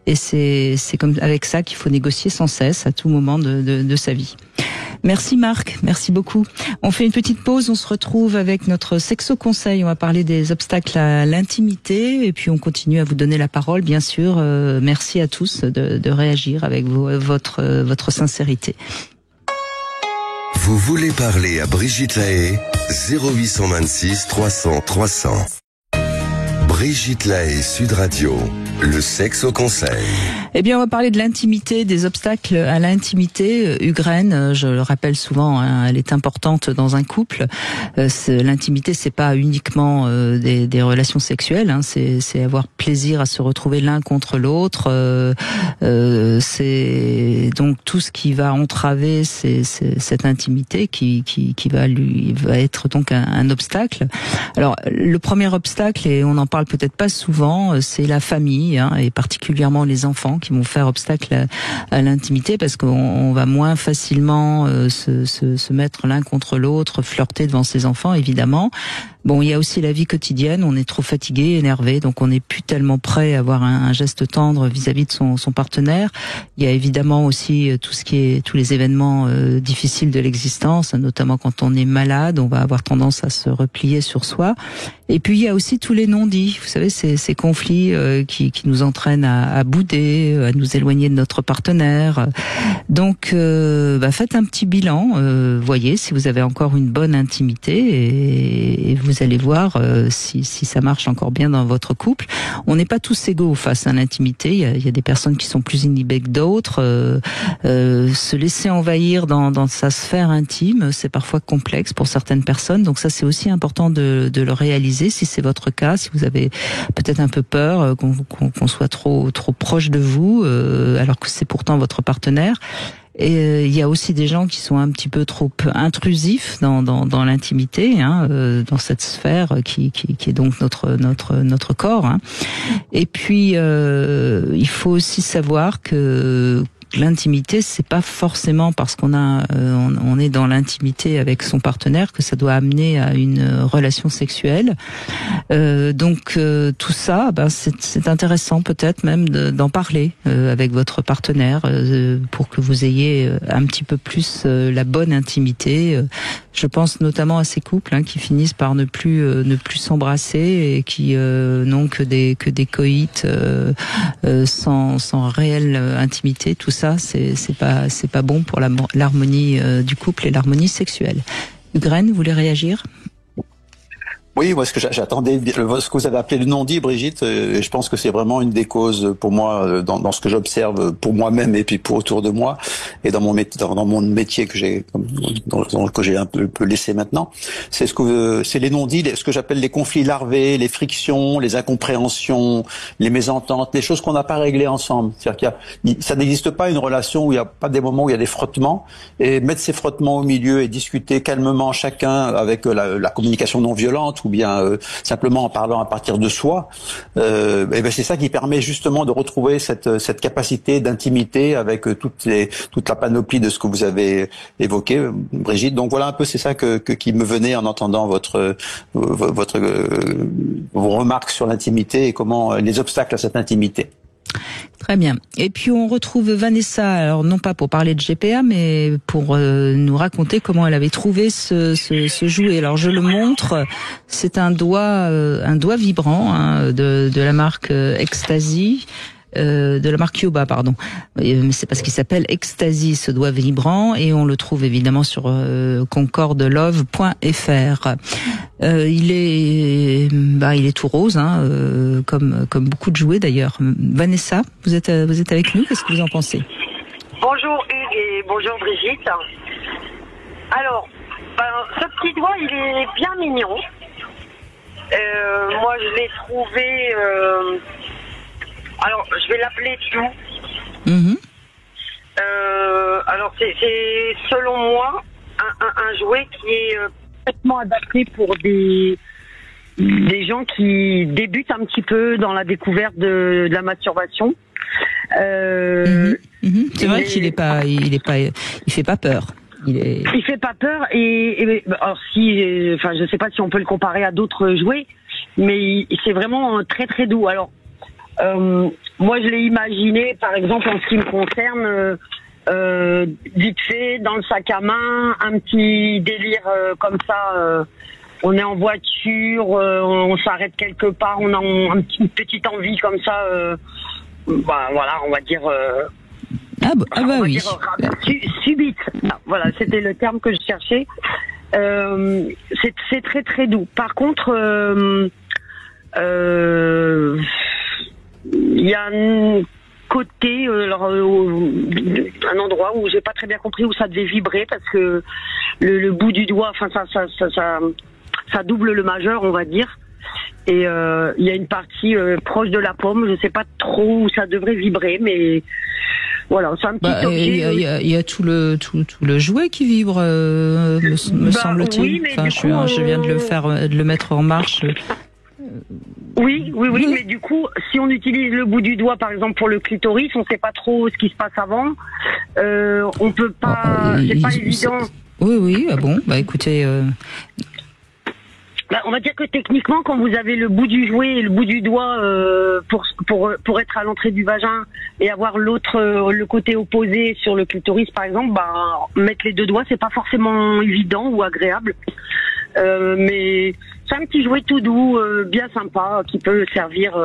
et c'est comme avec ça qu'il faut négocier sans cesse à tout moment de sa vie. Merci Marc, merci beaucoup. On fait une petite pause, on se retrouve avec notre sexo conseil. On va parler des obstacles à l'intimité et puis on continue à vous donner la parole, bien sûr. Merci à tous de réagir avec votre sincérité.
Vous voulez parler à Brigitte Lahaie? 0826 300 300. Brigitte Lahaie, Sud Radio, le sexe au conseil.
Eh bien, on va parler de l'intimité, des obstacles à l'intimité. Hugues, je le rappelle souvent, hein, elle est importante dans un couple. L'intimité, c'est pas uniquement des relations sexuelles, hein, c'est avoir plaisir à se retrouver l'un contre l'autre. C'est donc tout ce qui va entraver cette intimité qui va être donc un obstacle. Alors, le premier obstacle, et on en parle peut-être pas souvent, c'est la famille, hein, et particulièrement les enfants qui vont faire obstacle à l'intimité parce qu'on va moins facilement se mettre l'un contre l'autre, flirter devant ses enfants, évidemment. Bon, il y a aussi la vie quotidienne, on est trop fatigué, énervé, donc on n'est plus tellement prêt à avoir un geste tendre vis-à-vis de son partenaire. Il y a évidemment aussi tous les événements difficiles de l'existence, notamment quand on est malade, on va avoir tendance à se replier sur soi. Et puis il y a aussi tous les non-dits, vous savez, ces conflits qui nous entraînent à bouder, à nous éloigner de notre partenaire. Donc faites un petit bilan, voyez si vous avez encore une bonne intimité et vous allez voir si ça marche encore bien dans votre couple. On n'est pas tous égaux face à l'intimité, il y a des personnes qui sont plus inhibées que d'autres. Se laisser envahir dans sa sphère intime, c'est parfois complexe pour certaines personnes, donc ça c'est aussi important de le réaliser si c'est votre cas, si vous avez peut-être un peu peur qu'on soit trop proche de vous alors que c'est pourtant votre partenaire. Et il y a aussi des gens qui sont un petit peu trop intrusifs dans l'intimité, hein, dans cette sphère qui est donc notre corps, hein. Et puis il faut aussi savoir que l'intimité, c'est pas forcément parce qu'on est dans l'intimité avec son partenaire que ça doit amener à une relation sexuelle. Donc tout ça, c'est intéressant peut-être même d'en parler avec votre partenaire pour que vous ayez un petit peu plus la bonne intimité. Je pense notamment à ces couples qui finissent par ne plus s'embrasser et qui n'ont que des coïts sans réelle intimité. Tout ça, c'est pas bon pour l'harmonie du couple et l'harmonie sexuelle. Hugues, vous voulez réagir?
Oui, moi, ce que j'attendais, ce que vous avez appelé le non-dit, Brigitte, je pense que c'est vraiment une des causes pour moi dans ce que j'observe pour moi-même et puis pour autour de moi et dans mon métier que j'ai un peu laissé maintenant. C'est les non-dits, ce que j'appelle les conflits larvés, les frictions, les incompréhensions, les mésententes, les choses qu'on n'a pas réglées ensemble. C'est-à-dire ça n'existe pas une relation où il n'y a pas des moments où il y a des frottements et mettre ces frottements au milieu et discuter calmement chacun avec la communication non violente ou bien simplement en parlant à partir de soi, c'est ça qui permet justement de retrouver cette capacité d'intimité avec toute la panoplie de ce que vous avez évoqué, Brigitte. Donc voilà un peu, c'est ça qui me venait en entendant vos remarques sur l'intimité et comment les obstacles à cette intimité.
Très bien. Et puis on retrouve Vanessa, alors non pas pour parler de GPA, mais pour nous raconter comment elle avait trouvé ce jouet. Alors je le montre, c'est un doigt vibrant de la marque Ecstasy. de la marque Yoba, pardon. C'est parce qu'il s'appelle Ecstasy, ce doigt vibrant, et on le trouve évidemment sur concordelove.fr. Il est tout rose, hein, comme beaucoup de jouets d'ailleurs. Vanessa, vous êtes avec nous, qu'est-ce que vous en pensez?
Bonjour Hugues et bonjour Brigitte. Alors, ce petit doigt, il est bien mignon. Moi, je l'ai trouvé... alors, je vais l'appeler Tout. Alors, c'est selon moi un jouet qui est parfaitement adapté pour des gens qui débutent un petit peu dans la découverte de la masturbation.
C'est vrai qu'il il fait pas peur.
Il fait pas peur et alors je sais pas si on peut le comparer à d'autres jouets, mais c'est vraiment très très doux. Alors moi je l'ai imaginé par exemple en ce qui me concerne vite fait dans le sac à main, un petit délire comme ça. On est en voiture, on s'arrête quelque part, on a une petite envie comme ça. Voilà, on va dire.
Oui.
Subite. Voilà, c'était le terme que je cherchais. C'est très très doux. Par contre, il y a un côté, un endroit où j'ai pas très bien compris où ça devait vibrer parce que le bout du doigt, enfin ça double le majeur, on va dire. Et il y a une partie proche de la paume, je sais pas trop où ça devrait vibrer, mais voilà, c'est un petit objet.
Il y a tout le jouet qui vibre, me semble-t-il.
Oui, mais
enfin, je viens de le mettre en marche.
Oui, mais du coup, si on utilise le bout du doigt, par exemple pour le clitoris, on sait pas trop ce qui se passe avant. On peut pas, c'est pas évident.
Oui, ah bon, écoutez.
On va dire que techniquement, quand vous avez le bout du jouet et le bout du doigt pour être à l'entrée du vagin et avoir le côté opposé sur le clitoris, par exemple, mettre les deux doigts, c'est pas forcément évident ou agréable. Mais c'est un petit jouet tout doux, bien sympa, qui peut servir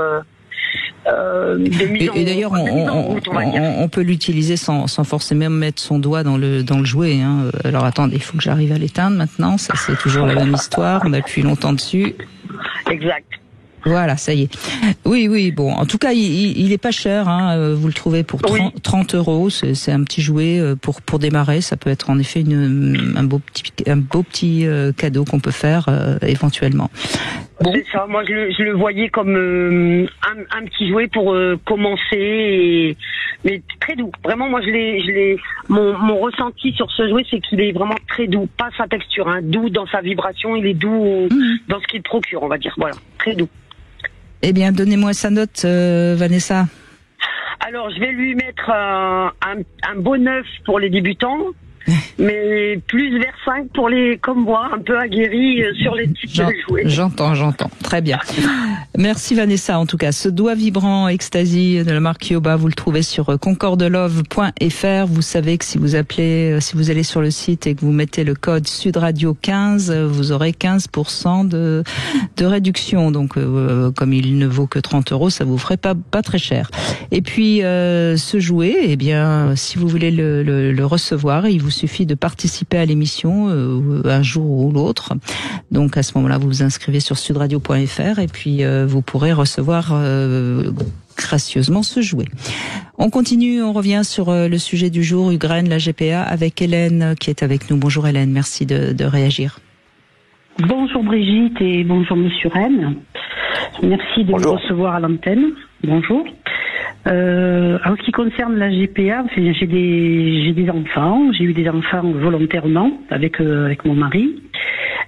de mise en route.
Et d'ailleurs, on peut l'utiliser sans forcément mettre son doigt dans le jouet. Hein. Alors attendez, il faut que j'arrive à l'éteindre maintenant. Ça, c'est toujours la même histoire. On appuie longtemps dessus.
Exact.
Voilà, ça y est. Oui, bon. En tout cas, il est pas cher. Hein. Vous le trouvez pour 30 €. C'est un petit jouet pour démarrer. Ça peut être en effet un beau petit cadeau qu'on peut faire éventuellement. Bon.
C'est ça. Moi, je le voyais comme un petit jouet pour commencer, mais très doux. Vraiment, moi, mon ressenti sur ce jouet, c'est qu'il est vraiment très doux. Pas sa texture, hein, doux dans sa vibration. Il est doux dans ce qu'il procure, on va dire. Voilà, très doux.
Eh bien, donnez-moi sa note, Vanessa.
Alors, je vais lui mettre un beau 9 pour les débutants, mais plus vers 5 pour les, comme moi, un peu aguerris sur les types de jouets.
J'entends. Très bien. Merci Vanessa, en tout cas. Ce doigt vibrant Ecstasy de la marque Yoba, vous le trouvez sur concordelove.fr. Vous savez que si vous allez sur le site et que vous mettez le code SUDRadio 15, vous aurez 15% de réduction. Donc, comme il ne vaut que 30 €, ça vous ferait pas très cher. Et puis, ce jouet, eh bien, si vous voulez le recevoir, il vous suffit de participer à l'émission un jour ou l'autre. Donc à ce moment-là, vous vous inscrivez sur sudradio.fr et puis vous pourrez recevoir gracieusement ce jouet. On continue, on revient sur le sujet du jour, Ugraine, la GPA, avec Hélène qui est avec nous. Bonjour Hélène, merci de réagir.
Bonjour Brigitte et bonjour Monsieur Rennes. Merci de me recevoir à l'antenne. Bonjour. En ce qui concerne la GPA, j'ai des enfants. J'ai eu des enfants volontairement avec mon mari.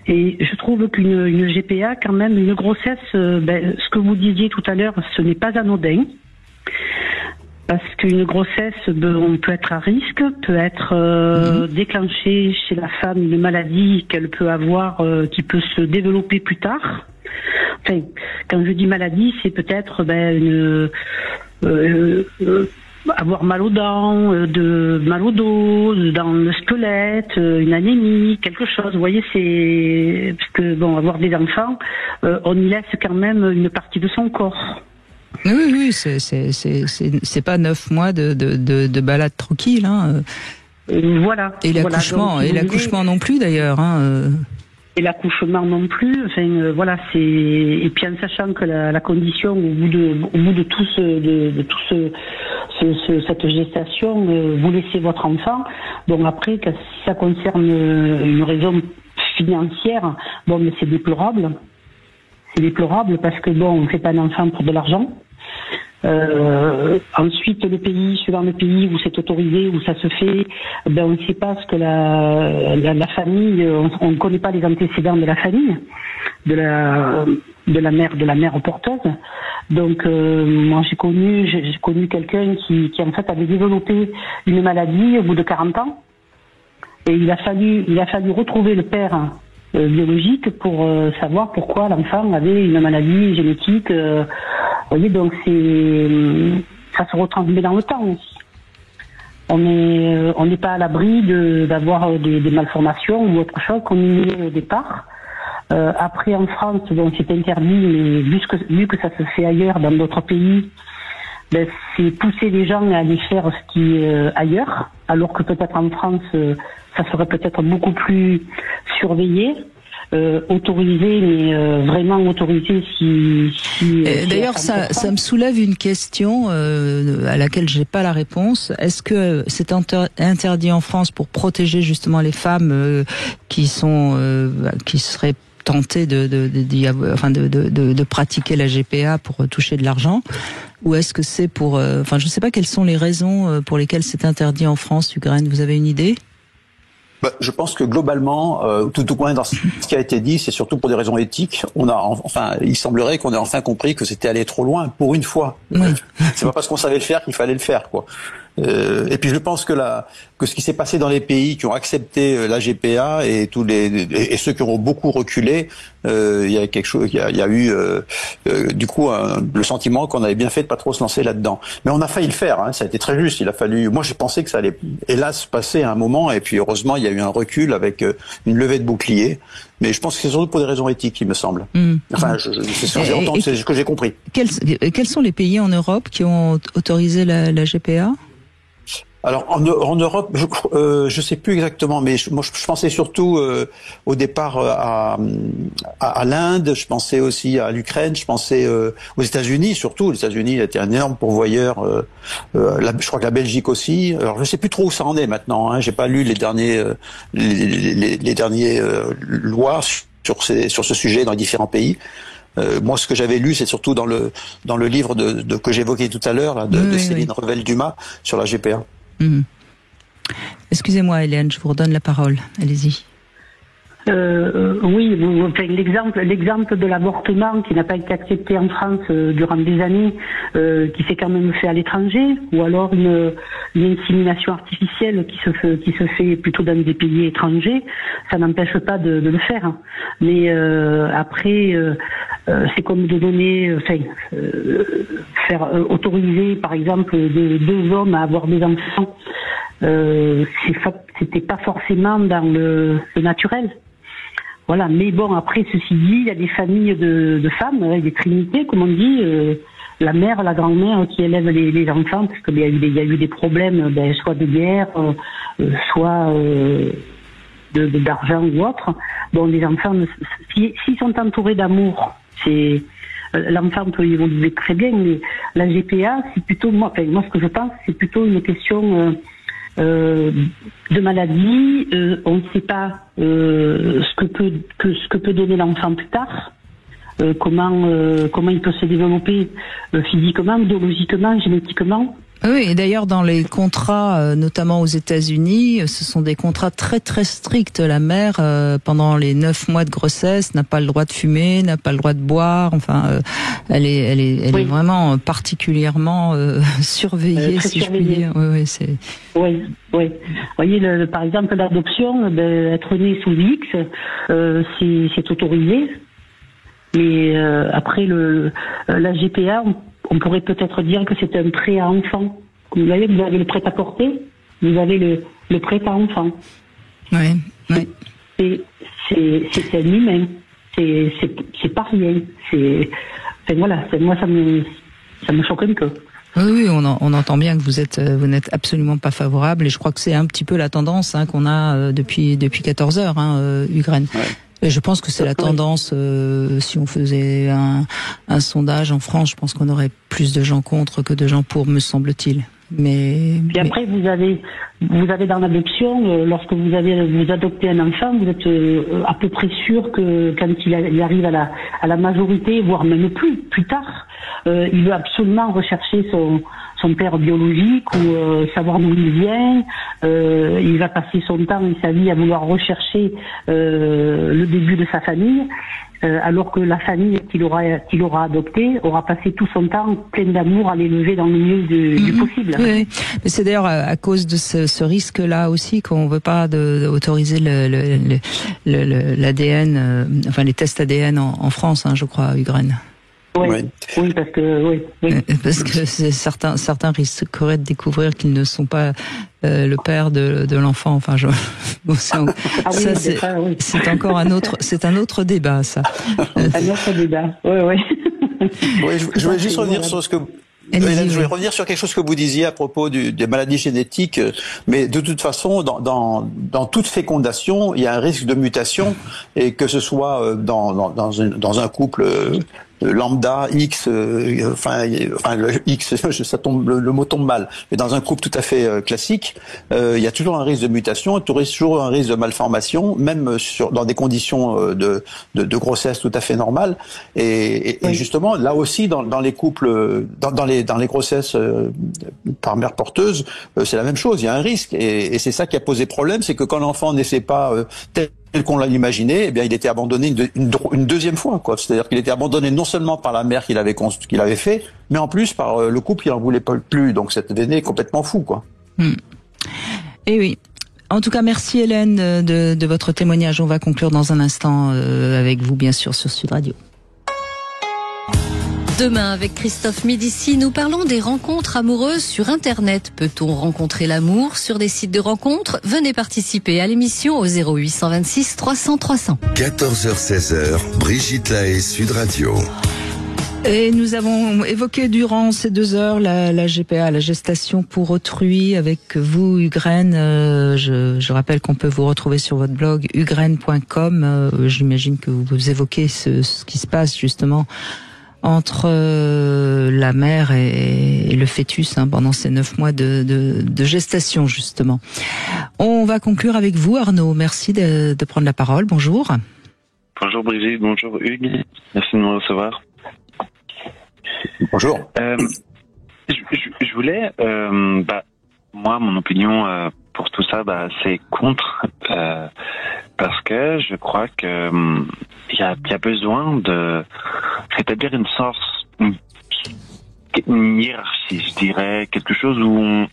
Et je trouve qu'une GPA, quand même, une grossesse, ce que vous disiez tout à l'heure, ce n'est pas anodin. Parce qu'une grossesse, on peut être à risque, peut être déclenchée chez la femme une maladie qu'elle peut avoir, qui peut se développer plus tard. Enfin, quand je dis maladie, c'est peut-être avoir mal aux dents, mal au dos, dans le squelette, une anémie, quelque chose. Vous voyez, c'est parce que avoir des enfants, on y laisse quand même une partie de son corps.
Oui, c'est pas 9 mois de balade tranquille, hein.
Voilà.
Et l'accouchement non plus d'ailleurs, hein.
Et l'accouchement non plus. Enfin, voilà, c'est, et puis en sachant que la condition au bout de cette gestation, vous laissez votre enfant. Bon, après, si ça concerne une raison financière, bon, mais c'est déplorable. C'est déplorable parce que bon, on fait pas un enfant pour de l'argent. Ensuite, suivant le pays où c'est autorisé, où ça se fait, ben on ne sait pas ce que la famille, on ne connaît pas les antécédents de la famille, de la mère porteuse. Donc moi j'ai connu quelqu'un qui en fait avait développé une maladie au bout de 40 ans, et il a fallu retrouver le père biologique pour savoir pourquoi l'enfant avait une maladie génétique. Vous voyez, donc ça se retransmet dans le temps aussi. On n'est pas à l'abri d'avoir des malformations ou autre chose qu'on ignorait au départ. Après, en France, bon, c'est interdit, mais vu que ça se fait ailleurs, dans d'autres pays, ben, c'est pousser les gens à aller faire ce qui est ailleurs, alors que peut-être en France, ça serait peut-être beaucoup plus surveillé. Autorisé, mais vraiment autorisé si
d'ailleurs, ça me soulève une question à laquelle j'ai pas la réponse. Est-ce que c'est interdit en France pour protéger justement les femmes qui seraient tentées de pratiquer la GPA pour toucher de l'argent, ou est-ce que c'est pour je sais pas quelles sont les raisons pour lesquelles c'est interdit en France, Ukraine, vous avez une idée?
Je pense que globalement, tout au moins dans ce qui a été dit, c'est surtout pour des raisons éthiques. Il semblerait qu'on ait enfin compris que c'était aller trop loin pour une fois. Oui. C'est pas parce qu'on savait le faire qu'il fallait le faire, quoi. Et puis je pense que ce qui s'est passé dans les pays qui ont accepté la GPA et ceux qui ont beaucoup reculé, il y a quelque chose, il y a eu du coup le sentiment qu'on avait bien fait de pas trop se lancer là-dedans. Mais on a failli le faire, hein, ça a été très juste. Moi j'ai pensé que ça allait hélas passer à un moment, et puis heureusement il y a eu un recul avec une levée de bouclier. Mais je pense que c'est surtout pour des raisons éthiques, il me semble. Enfin, c'est ce que j'ai compris.
Quels sont les pays en Europe qui ont autorisé la GPA?
Alors en Europe, je sais plus exactement, mais je pensais surtout au départ à l'Inde, je pensais aussi à l'Ukraine, je pensais aux États-Unis surtout. Les États-Unis étaient un énorme pourvoyeur. Je crois que la Belgique aussi. Alors je sais plus trop où ça en est maintenant. Hein. J'ai pas lu les derniers lois sur ce sujet dans les différents pays. Moi, ce que j'avais lu, c'est surtout dans le livre que j'évoquais tout à l'heure de Céline Revel-Dumas sur la GPA.
Excusez-moi, Hélène, je vous redonne la parole. Allez-y.
Oui, l'exemple de l'avortement qui n'a pas été accepté en France durant des années, qui s'est quand même fait à l'étranger, ou alors une insémination artificielle qui se fait plutôt dans des pays étrangers, ça n'empêche pas de le faire. Mais après, c'est comme de donner, faire autoriser, par exemple, deux hommes à avoir des enfants. C'était pas forcément dans le naturel. Voilà, mais bon, après, ceci dit, il y a des familles de femmes, des trinités, comme on dit, la mère, la grand-mère qui élève les enfants, parce qu'il y a eu des problèmes, soit de guerre, soit d'argent ou autre. Bon, les enfants, s'ils sont entourés d'amour, l'enfant peut évoluer très bien, mais la GPA, c'est plutôt, moi ce que je pense, c'est plutôt une question de maladie. On ne sait pas ce que peut donner l'enfant plus tard, comment il peut se développer physiquement, biologiquement, génétiquement.
Oui, et d'ailleurs dans les contrats, notamment aux États-Unis, ce sont des contrats très très stricts. La mère, pendant les 9 mois de grossesse, n'a pas le droit de fumer, n'a pas le droit de boire. Enfin, elle est vraiment particulièrement surveillée, si je puis dire.
Oui. Vous voyez, par exemple, l'adoption, être né sous X, c'est autorisé. Mais après la GPA, on pourrait peut-être dire que c'est un prêt à enfant. Vous avez le prêt à porter, vous avez le prêt à enfant.
Oui.
C'est un humain. C'est pas rien. Moi, ça me choque un peu.
Oui, on entend bien que vous n'êtes absolument pas favorable, et je crois que c'est un petit peu la tendance qu'on a depuis 14 heures, Ugren. Ouais. Et je pense que c'est la tendance. Si on faisait un sondage en France, je pense qu'on aurait plus de gens contre que de gens pour, me semble-t-il.
Puis après, vous avez dans l'adoption, lorsque vous adoptez un enfant, vous êtes à peu près sûr que quand il arrive à la majorité, voire même plus tard, il veut absolument rechercher son père biologique ou savoir d'où il vient. Il va passer son temps et sa vie à vouloir rechercher le début de sa famille. Alors que la famille qu'il aura adoptée aura passé tout son temps plein d'amour à l'élever dans le mieux du possible.
Oui, mais c'est d'ailleurs à cause de ce risque-là aussi qu'on veut pas autoriser l'ADN, enfin les tests ADN en France, je crois, Ugren.
Oui, parce que
certains risqueraient de découvrir qu'ils ne sont pas le père de l'enfant. Enfin, c'est encore un autre débat, ça.
Un autre débat. Oui.
Oui, je voulais juste revenir sur ce que. Hélène, je voulais revenir sur quelque chose que vous disiez à propos des maladies génétiques, mais de toute façon, dans toute fécondation, il y a un risque de mutation, et que ce soit dans un couple lambda X, le X, ça tombe, le mot tombe mal, mais dans un couple tout à fait classique, il y a toujours un risque de mutation, toujours un risque de malformation, même dans des conditions de grossesse tout à fait normales, et justement là aussi dans les couples, dans les grossesses par mère porteuse, c'est la même chose, il y a un risque, et c'est ça qui a posé problème, c'est que quand l'enfant naissait pas tel qu'on l'a imaginé, eh bien, il était abandonné une deuxième fois, quoi. C'est-à-dire qu'il était abandonné non seulement par la mère qu'il avait fait, mais en plus par le couple qui n'en voulait pas plus. Donc, cet aîné est complètement fou, quoi.
Et oui. En tout cas, merci Hélène de votre témoignage. On va conclure dans un instant avec vous, bien sûr, sur Sud Radio.
Demain, avec Christophe Médici, nous parlons des rencontres amoureuses sur Internet. Peut-on rencontrer l'amour sur des sites de rencontres? Venez participer à l'émission au 0826 300 300.
14h-16h, Brigitte Lahaie, Sud Radio.
Et nous avons évoqué durant ces 2 heures la GPA, la gestation pour autrui, avec vous, Ugren. Je rappelle qu'on peut vous retrouver sur votre blog ugren.com. J'imagine que vous évoquez ce qui se passe justement entre la mère et le fœtus pendant ces 9 mois de gestation, justement. On va conclure avec vous, Arnaud. Merci de prendre la parole. Bonjour.
Bonjour Brigitte, bonjour Hugues. Merci de me recevoir.
Bonjour.
Je voulais, moi, mon opinion pour tout ça, c'est contre, parce que je crois que il y a besoin de rétablir une hiérarchie, je dirais, quelque chose où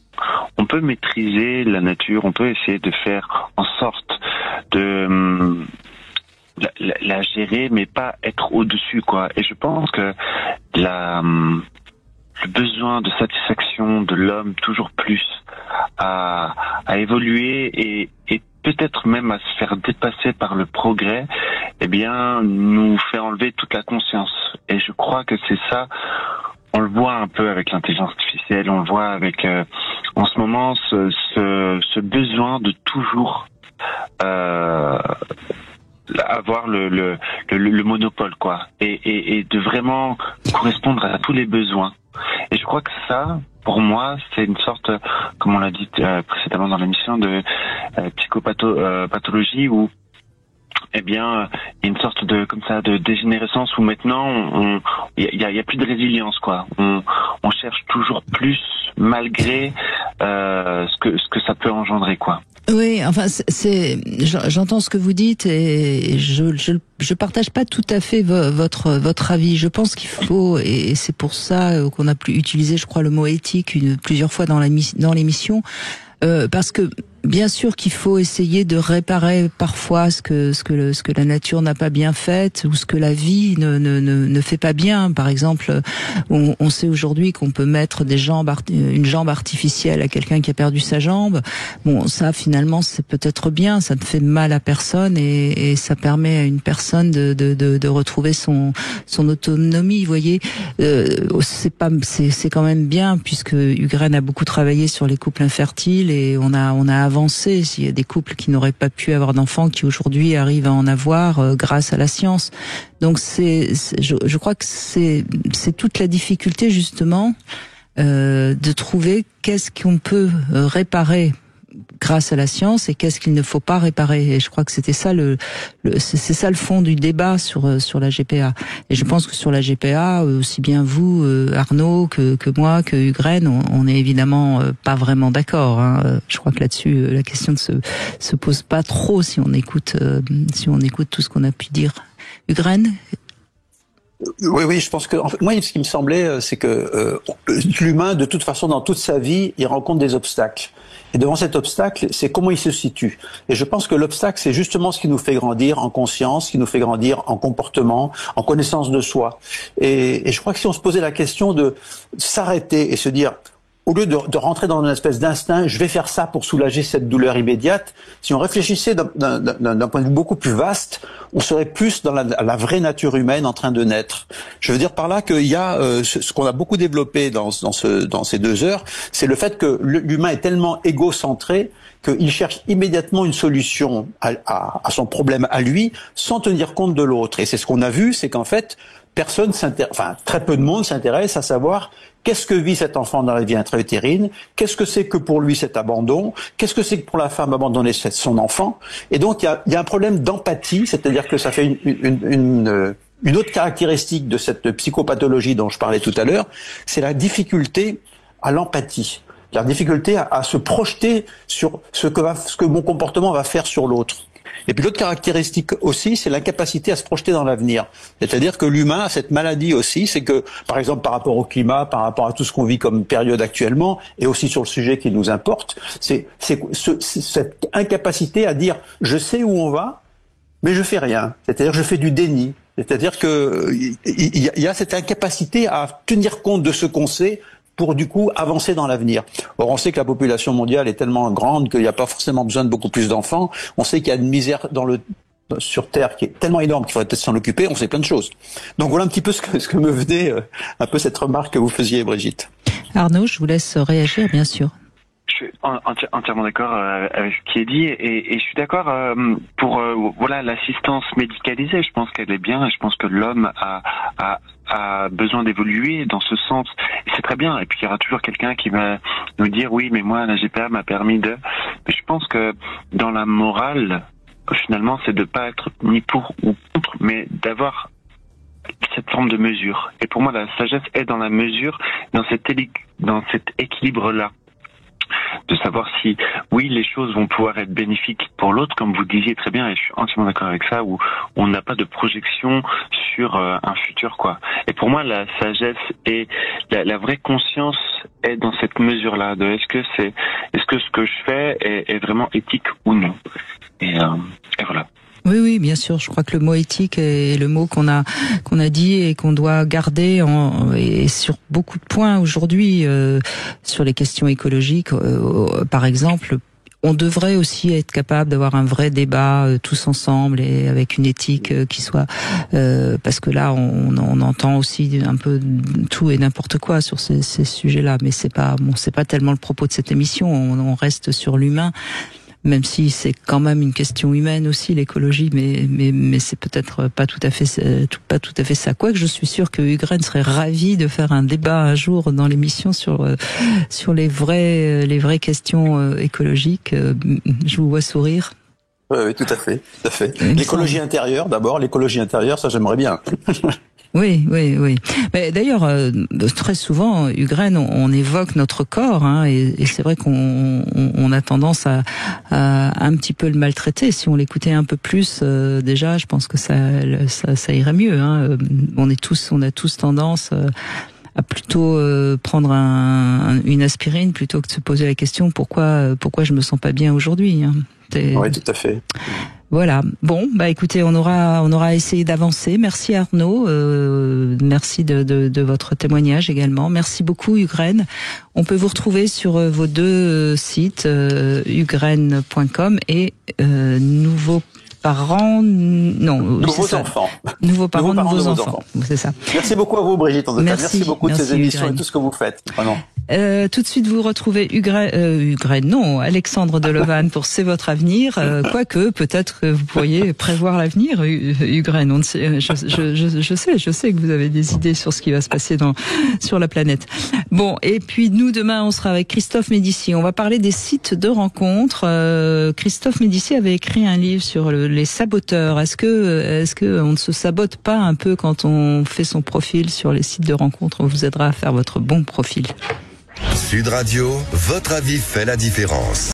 on peut maîtriser la nature, on peut essayer de faire en sorte de la gérer, mais pas être au-dessus, quoi. Et je pense que le besoin de satisfaction de l'homme toujours plus à évoluer et peut-être même à se faire dépasser par le progrès, eh bien, nous fait enlever toute la conscience. Et je crois que c'est ça. On le voit un peu avec l'intelligence artificielle, on le voit avec, en ce moment, ce besoin de toujours avoir le monopole, quoi, et de vraiment correspondre à tous les besoins. Et je crois que ça, pour moi, c'est une sorte, comme on l'a dit précédemment dans l'émission, de psychopathologie où, eh bien, il y a une sorte de dégénérescence où maintenant il y a plus de résilience, quoi. On cherche toujours plus malgré ce que ça peut engendrer, quoi.
Oui, enfin, j'entends ce que vous dites et je partage pas tout à fait votre avis. Je pense qu'il faut, et c'est pour ça qu'on a utilisé, je crois, le mot éthique plusieurs fois dans l'émission, parce que Bien sûr qu'il faut essayer de réparer parfois ce que la nature n'a pas bien fait ou ce que la vie ne fait pas bien. Par exemple, on sait aujourd'hui qu'on peut mettre une jambe artificielle à quelqu'un qui a perdu sa jambe. Bon, ça finalement c'est peut-être bien, ça ne fait mal à personne et ça permet à une personne de retrouver son autonomie. Vous voyez, c'est quand même bien puisque Ugren a beaucoup travaillé sur les couples infertiles et on a avancé. Il y a des couples qui n'auraient pas pu avoir d'enfants qui aujourd'hui arrivent à en avoir grâce à la science. Donc je crois que c'est toute la difficulté justement de trouver qu'est-ce qu'on peut réparer grâce à la science et qu'est-ce qu'il ne faut pas réparer. Et je crois que c'était ça c'est ça le fond du débat sur la GPA. Et je pense que sur la GPA, aussi bien vous, Arnaud, que moi, que Ugren, on est évidemment pas vraiment d'accord. Hein. Je crois que là-dessus, la question ne se pose pas trop si on écoute tout ce qu'on a pu dire. Ugren?
Oui, je pense que moi, ce qui me semblait, c'est que l'humain, de toute façon, dans toute sa vie, il rencontre des obstacles. Et devant cet obstacle, c'est comment il se situe. Et je pense que l'obstacle, c'est justement ce qui nous fait grandir en conscience, qui nous fait grandir en comportement, en connaissance de soi. Et je crois que si on se posait la question de s'arrêter et se dire, au lieu de rentrer dans une espèce d'instinct, je vais faire ça pour soulager cette douleur immédiate, si on réfléchissait d'un point de vue beaucoup plus vaste, on serait plus dans la vraie nature humaine en train de naître. Je veux dire par là qu'il y a ce qu'on a beaucoup développé dans ces 2 heures, c'est le fait que l'humain est tellement égocentré qu'il cherche immédiatement une solution à son problème à lui, sans tenir compte de l'autre. Et c'est ce qu'on a vu, c'est qu'en fait, très peu de monde s'intéresse à savoir qu'est-ce que vit cet enfant dans la vie intra-utérine, qu'est-ce que c'est que pour lui cet abandon, qu'est-ce que c'est que pour la femme abandonner son enfant. Et donc il y a un problème d'empathie, c'est-à-dire que ça fait une autre caractéristique de cette psychopathologie dont je parlais tout à l'heure, c'est la difficulté à l'empathie, la difficulté à se projeter sur ce que mon comportement va faire sur l'autre. Et puis l'autre caractéristique aussi, c'est l'incapacité à se projeter dans l'avenir. C'est-à-dire que l'humain a cette maladie aussi, c'est que, par exemple, par rapport au climat, par rapport à tout ce qu'on vit comme période actuellement, et aussi sur le sujet qui nous importe, c'est cette incapacité à dire « je sais où on va, mais je fais rien ». C'est-à-dire je fais du déni. C'est-à-dire que il y a cette incapacité à tenir compte de ce qu'on sait pour du coup avancer dans l'avenir. Or, on sait que la population mondiale est tellement grande qu'il n'y a pas forcément besoin de beaucoup plus d'enfants. On sait qu'il y a une misère sur Terre qui est tellement énorme qu'il faudrait peut-être s'en occuper. On sait plein de choses. Donc voilà un petit peu ce que me venait un peu cette remarque que vous faisiez, Brigitte.
Arnaud, je vous laisse réagir, bien sûr.
Je suis entièrement d'accord avec ce qui est dit et je suis d'accord pour l'assistance médicalisée. Je pense qu'elle est bien et je pense que l'homme a besoin d'évoluer dans ce sens. Et c'est très bien. Et puis il y aura toujours quelqu'un qui va nous dire oui, mais moi la GPA m'a permis de. Mais je pense que dans la morale, finalement, c'est de pas être ni pour ou contre, mais d'avoir cette forme de mesure. Et pour moi, la sagesse est dans la mesure, dans cet équilibre-là. De savoir si, oui, les choses vont pouvoir être bénéfiques pour l'autre, comme vous disiez très bien, et je suis entièrement d'accord avec ça, où on n'a pas de projection sur un futur, quoi. Et pour moi, la sagesse et la vraie conscience est dans cette mesure-là, de est-ce que ce que je fais est vraiment éthique ou non. Et voilà.
Oui, bien sûr. Je crois que le mot éthique est le mot qu'on a dit et qu'on doit garder et sur beaucoup de points aujourd'hui, sur les questions écologiques, par exemple. On devrait aussi être capable d'avoir un vrai débat tous ensemble et avec une éthique qui soit parce que là on entend aussi un peu tout et n'importe quoi sur ces sujets-là, mais c'est pas tellement le propos de cette émission. On reste sur l'humain. Même si c'est quand même une question humaine aussi, l'écologie, mais c'est peut-être pas tout à fait ça. Quoique je suis sûre que Ugren serait ravi de faire un débat un jour dans l'émission sur les vraies questions écologiques. Je vous vois sourire.
Oui, tout à fait. L'écologie intérieure, d'abord, ça j'aimerais bien.
Oui. Mais d'ailleurs, très souvent, Ugren, on évoque notre corps, hein, et c'est vrai qu'on a tendance à un petit peu le maltraiter. Si on l'écoutait un peu plus, déjà, je pense que ça irait mieux. Hein. On a tous tendance plutôt prendre une aspirine plutôt que de se poser la question pourquoi je me sens pas bien aujourd'hui. Hein.
Oui, tout à fait.
Voilà. Bon, bah écoutez, on aura essayé d'avancer. Merci Arnaud, merci de votre témoignage également. Merci beaucoup Ugraine. On peut vous retrouver sur vos deux sites, ugraine.com et Nouveaux Parents
enfants.
Nouveaux parents, nouveaux enfants. C'est ça.
Merci beaucoup à vous Brigitte. Merci beaucoup de ces émissions et tout ce que vous faites. Vraiment.
Tout de suite, vous retrouvez Alexandre Delevanne pour C'est votre avenir. Quoique, peut-être que vous pourriez prévoir l'avenir, Ugraine. On ne sait, je sais que vous avez des idées sur ce qui va se passer sur la planète. Bon, et puis nous, demain, on sera avec Christophe Médici. On va parler des sites de rencontres. Christophe Médici avait écrit un livre sur les saboteurs. Est-ce que on ne se sabote pas un peu quand on fait son profil sur les sites de rencontres? On vous aidera à faire votre bon profil.
Sud Radio, votre avis fait la différence.